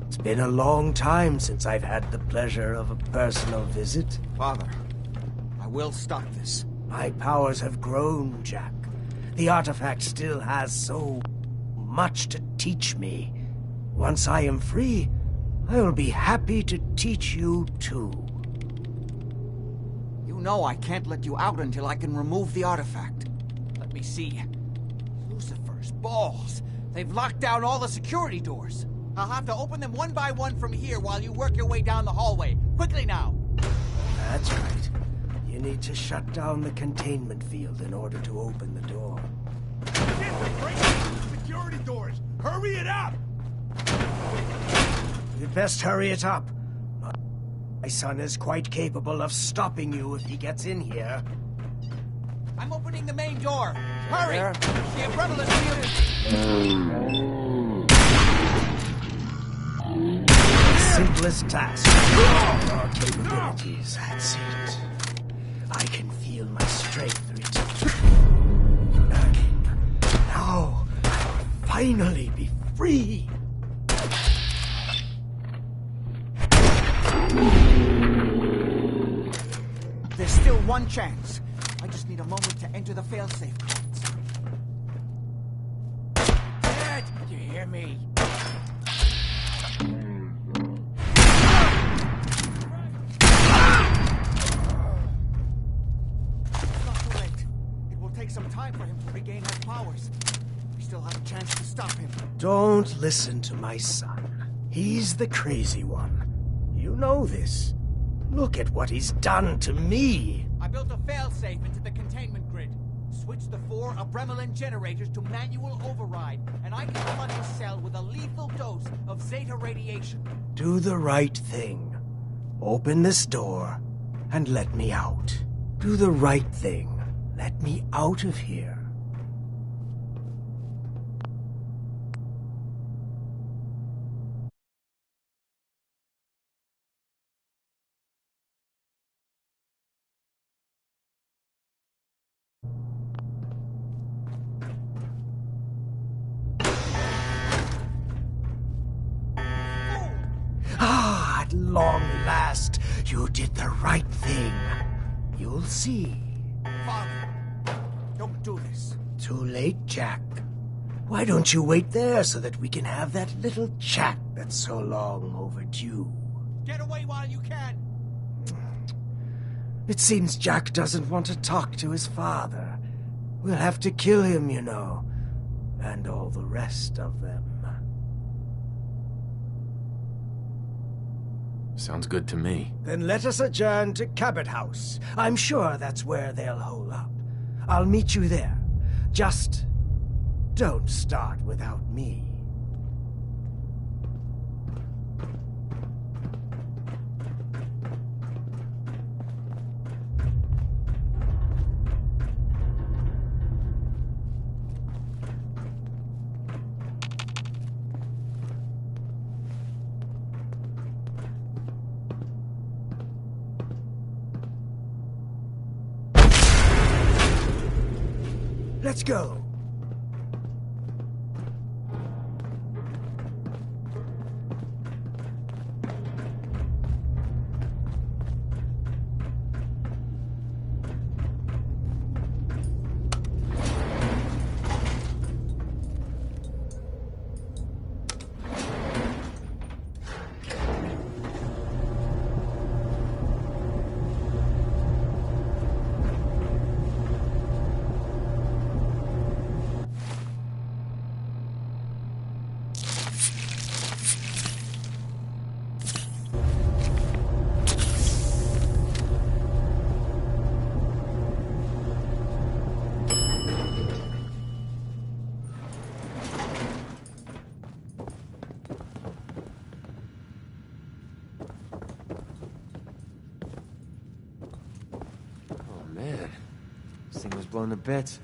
It's been a long time since I've had the pleasure of a personal visit. Father, I will stop this. My powers have grown, Jack. The artifact still has so much to teach me. Once I am free, I will be happy to teach you too. You know I can't let you out until I can remove the artifact. Let me see. Lucifer's balls. They've locked down all the security doors. I'll have to open them one by one from here while you work your way down the hallway. Quickly now. That's right. You need to shut down the containment field in order to open the door. Shit, they're breaking through the security doors. Hurry it up! You'd best hurry it up. My son is quite capable of stopping you if he gets in here. I'm opening the main door. Hurry! There. The Abremlin field is... simplest task. Your capabilities, that's it. I can feel my strength return. Now, I'll finally be free. There's still one chance. I just need a moment to enter the failsafe codes. Dad, you hear me? It's not too late. It will take some time for him to regain his powers. We still have a chance to stop him. Don't listen to my son. He's the crazy one. You know this. Look at what he's done to me. I built a failsafe into the containment grid. Switched the 4 Abremlin generators to manual override, and I can flood his cell with a lethal dose of Zeta radiation. Do the right thing. Open this door and let me out. Do the right thing. Let me out of here. Ah, at long last, you did the right thing. You'll see. Father, don't do this. Too late, Jack. Why don't you wait there so that we can have that little chat that's so long overdue? Get away while you can. It seems Jack doesn't want to talk to his father. We'll have to kill him, you know. And all the rest of them. Sounds good to me. Then let us adjourn to Cabot House. I'm sure that's where they'll hole up. I'll meet you there. Just don't start without me. Let's go. Man, this thing was blown to bits.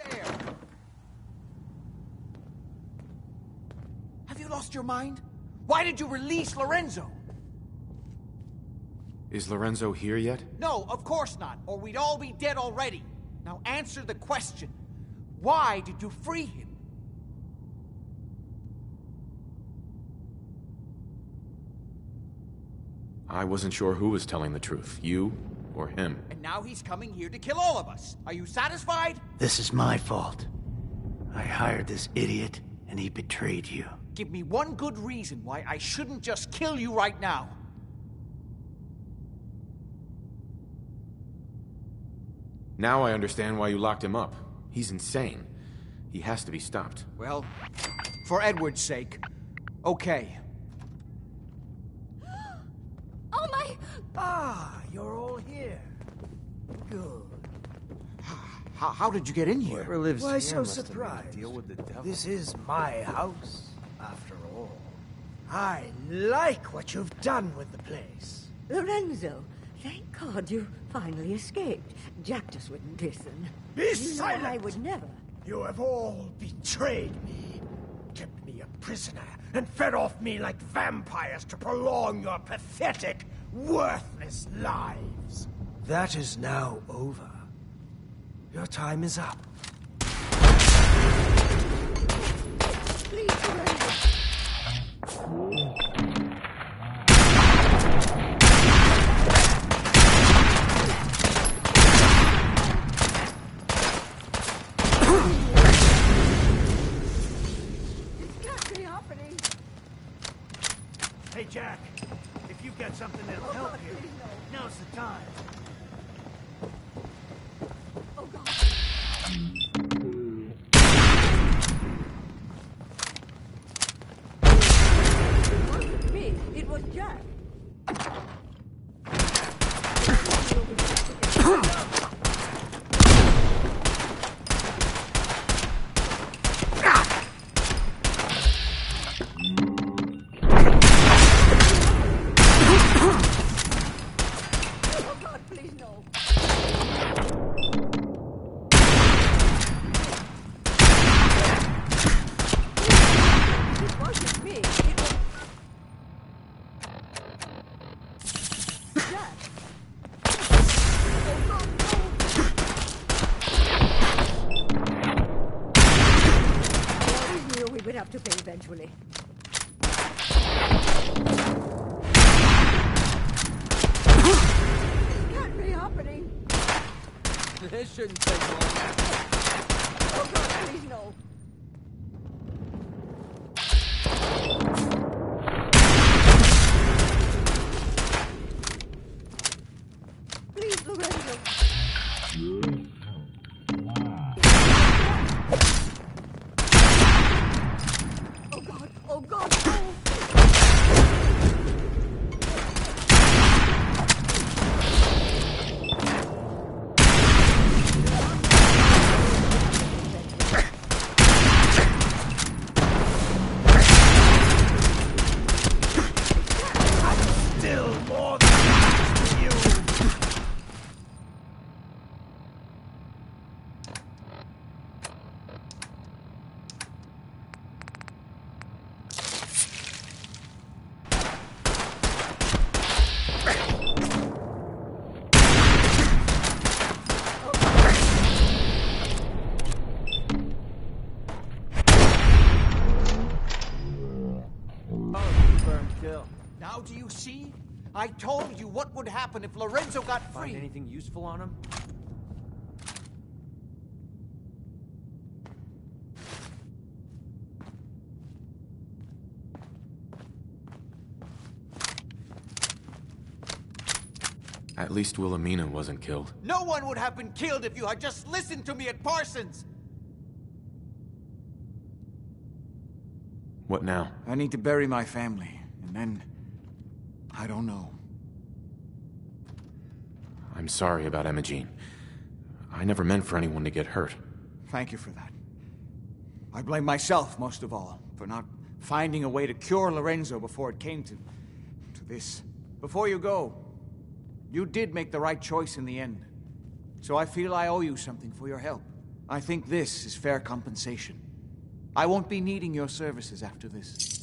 there! Have you lost your mind? Why did you release Lorenzo? Is Lorenzo here yet? No, of course not, or we'd all be dead already. Now answer the question. Why did you free him? I wasn't sure who was telling the truth, you or him. And now he's coming here to kill all of us. Are you satisfied? This is my fault. I hired this idiot, and he betrayed you. Give me one good reason why I shouldn't just kill you right now. Now I understand why you locked him up. He's insane. He has to be stopped. Well, for Edward's sake, okay. Oh my... Ah, you're all here. Good. How did you get in here? Whoever lives Why here so must have made a surprised? deal with the devil. This is my house, after all. I like what you've done with the place. Lorenzo, thank God you finally escaped. Jack just wouldn't listen. Be You silent! know I would never. You have all betrayed me, kept me a prisoner, and fed off me like vampires to prolong your pathetic, worthless lives. That is now over. Your time is up. Please, Lorenzo. Hey, Jack, if you've got something that'll help here, now's the time. Oh, God. It wasn't me. It was Jack. To pay eventually. It can't be happening. This shouldn't take long. Oh God, please no. Please, Lorenzo. Oh God, no! Still more than you. Now do you see? I told you what would happen if Lorenzo got free. Find anything useful on him? At least Wilhelmina wasn't killed. No one would have been killed if you had just listened to me at Parsons. What now? I need to bury my family, and then... I don't know. I'm sorry about Imogene. I never meant for anyone to get hurt. Thank you for that. I blame myself, most of all, for not finding a way to cure Lorenzo before it came to this. Before you go, you did make the right choice in the end. So I feel I owe you something for your help. I think this is fair compensation. I won't be needing your services after this.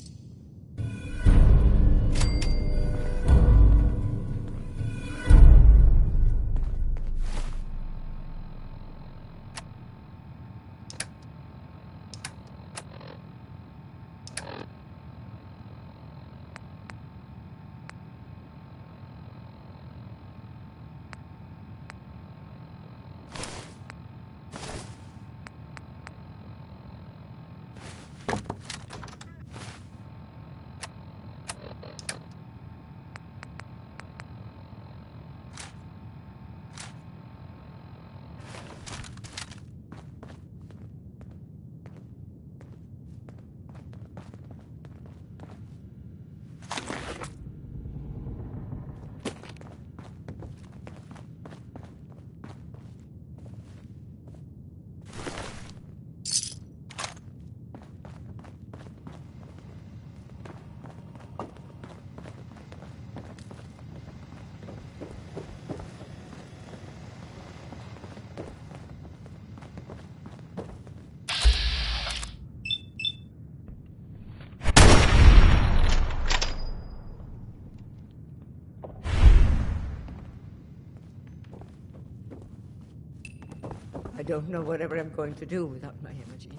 I don't know whatever I'm going to do without my Imogen.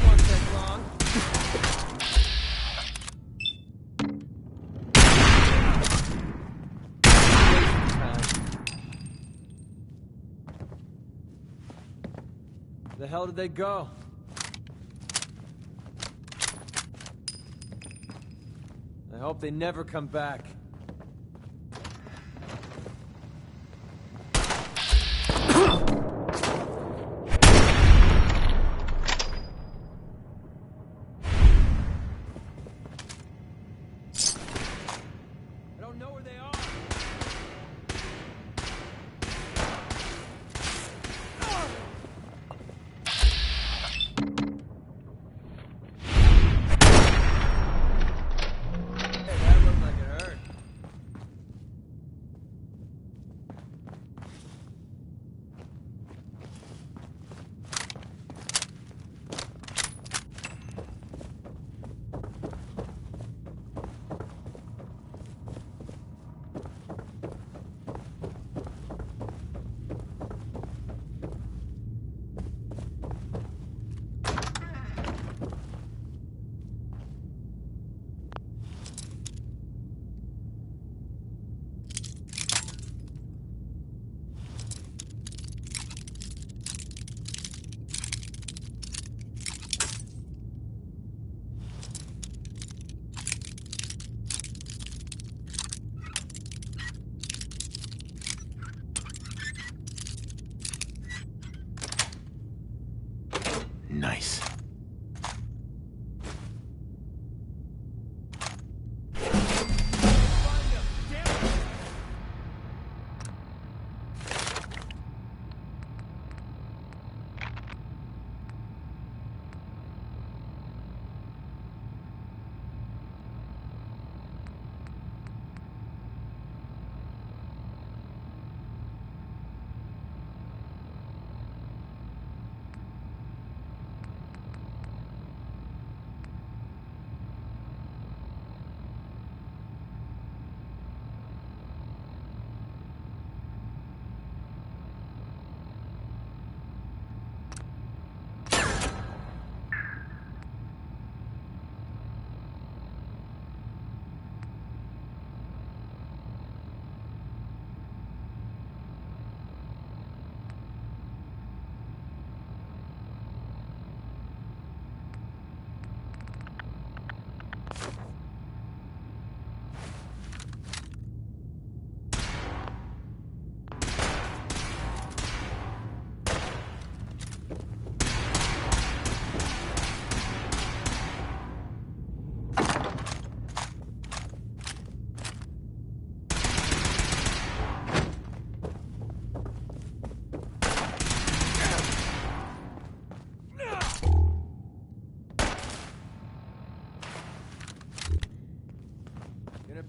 Won't take long. The hell did they go? I hope they never come back. I don't know where they are. Hey, that looked like it hurt.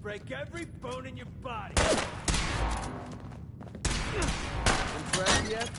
break every bone in your body. Impressed yet?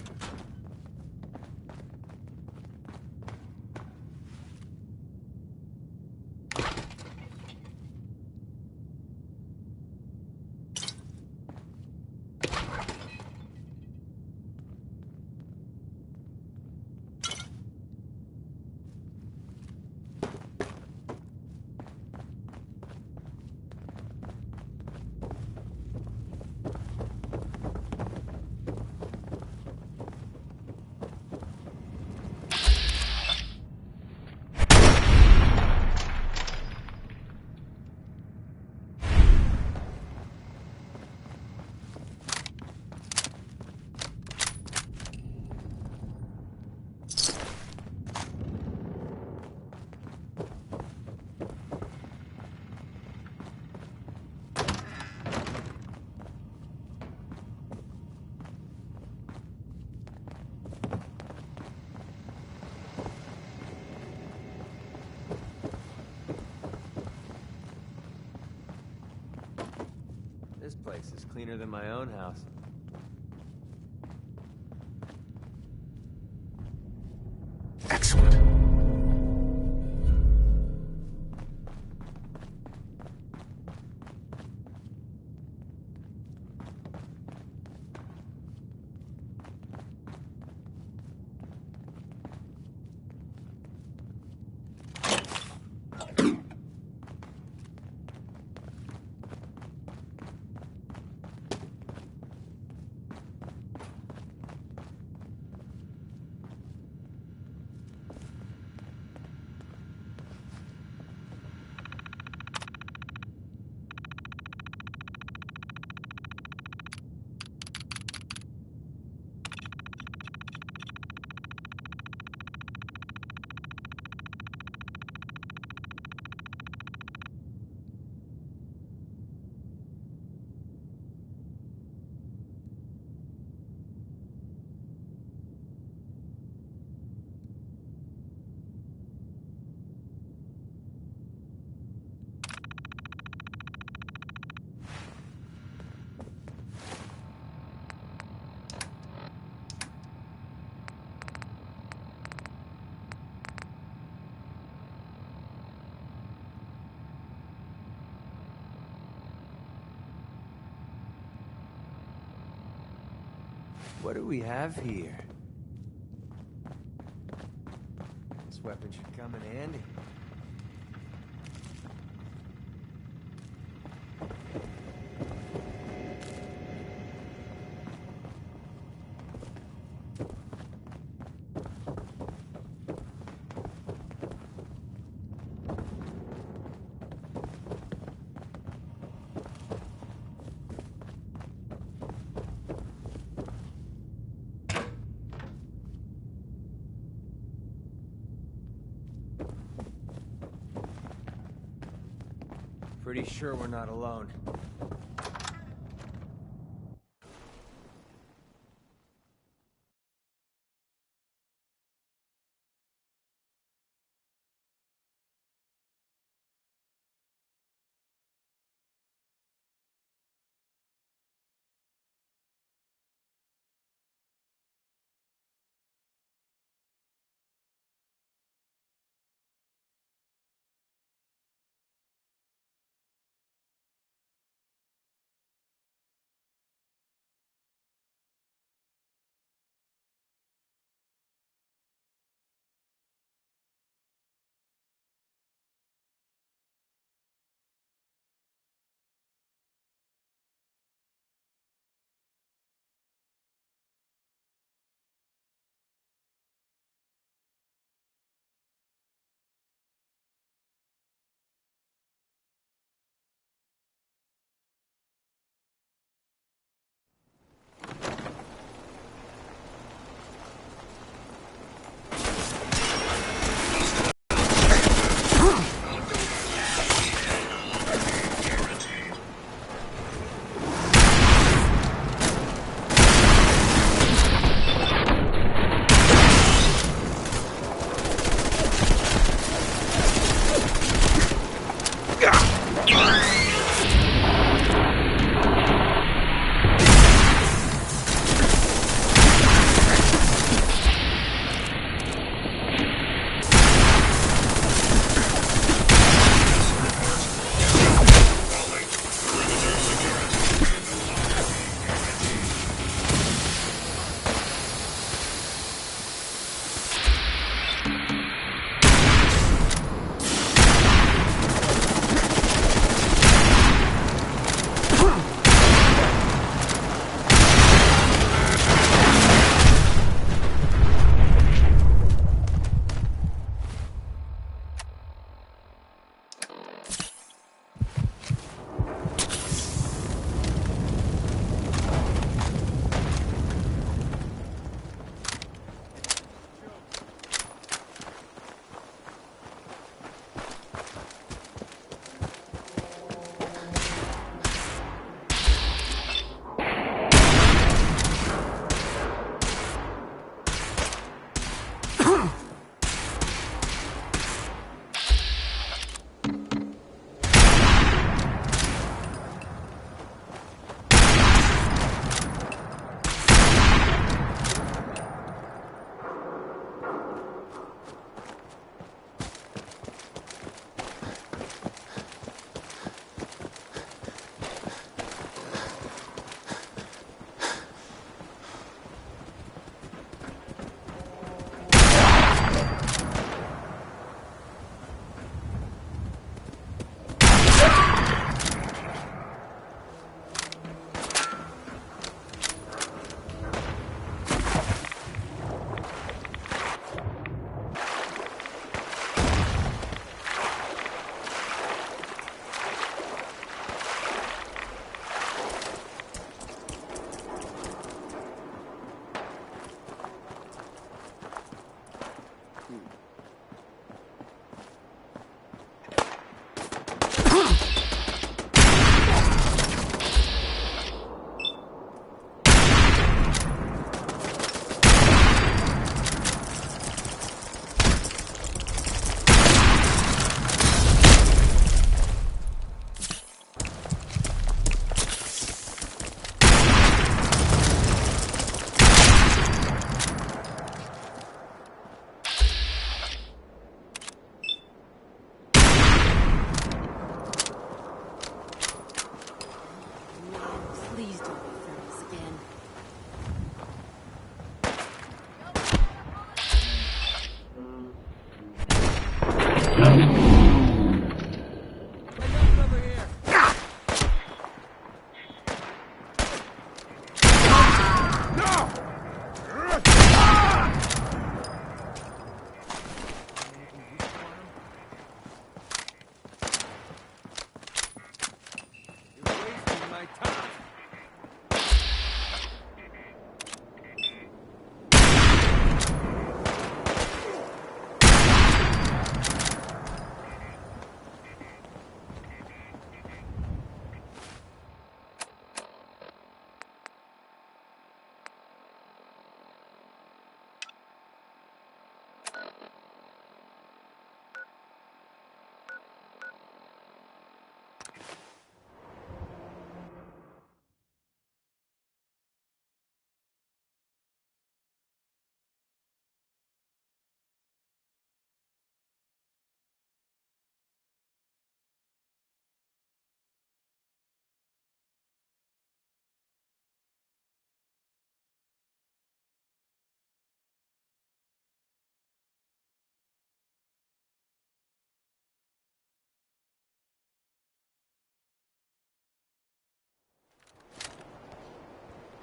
This place is cleaner than my own house. Excellent. What do we have here? This weapon should come in handy. Pretty sure we're not alone.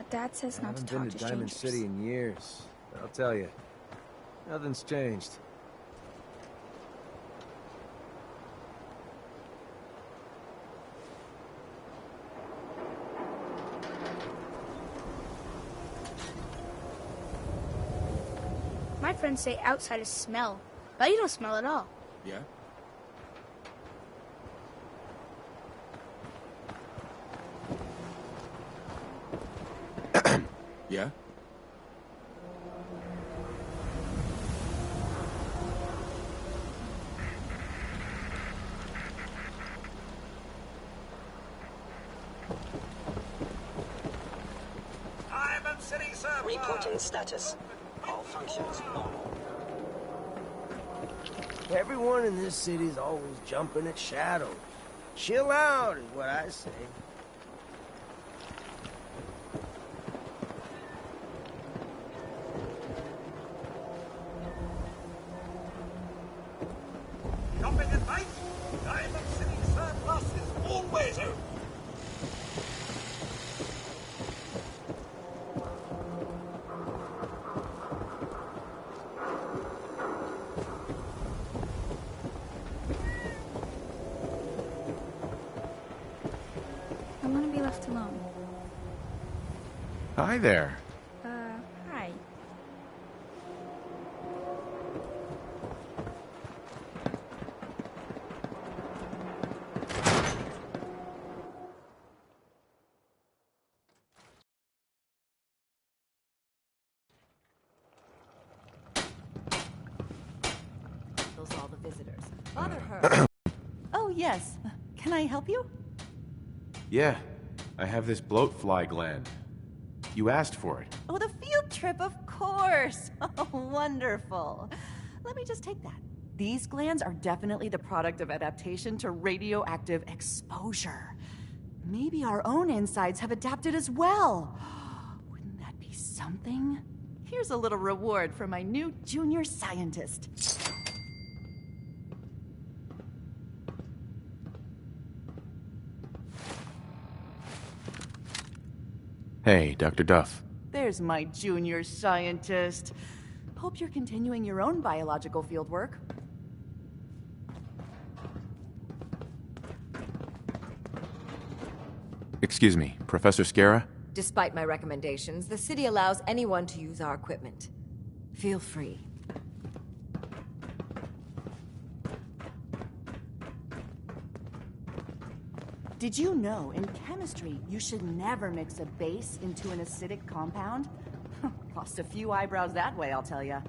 Dad says not to I talk haven't been to Diamond strangers. City in years. I'll tell you, nothing's changed. My friends say outsiders smell, but you don't smell at all. Yeah? Yeah? Diamond City server! Reporting status. All functions normal. Everyone in this city's always jumping at shadows. Chill out is what I say. Shopping at night? Diamond City surplus is always open. I want to be left alone. Hi there. Hi. Those are all the visitors. Bother her. Oh, yes. Can I help you? Yeah, I have this bloat fly gland. You asked for it. Oh, the field trip, of course. Oh, wonderful. Let me just take that. These glands are definitely the product of adaptation to radioactive exposure. Maybe our own insides have adapted as well. Wouldn't that be something? Here's a little reward for my new junior scientist. Hey, Dr. Duff. There's my junior scientist. Hope you're continuing your own biological fieldwork. Excuse me, Professor Scara? Despite my recommendations, the city allows anyone to use our equipment. Feel free. Did you know, in chemistry, you should never mix a base into an acidic compound? Lost a few eyebrows that way, I'll tell ya.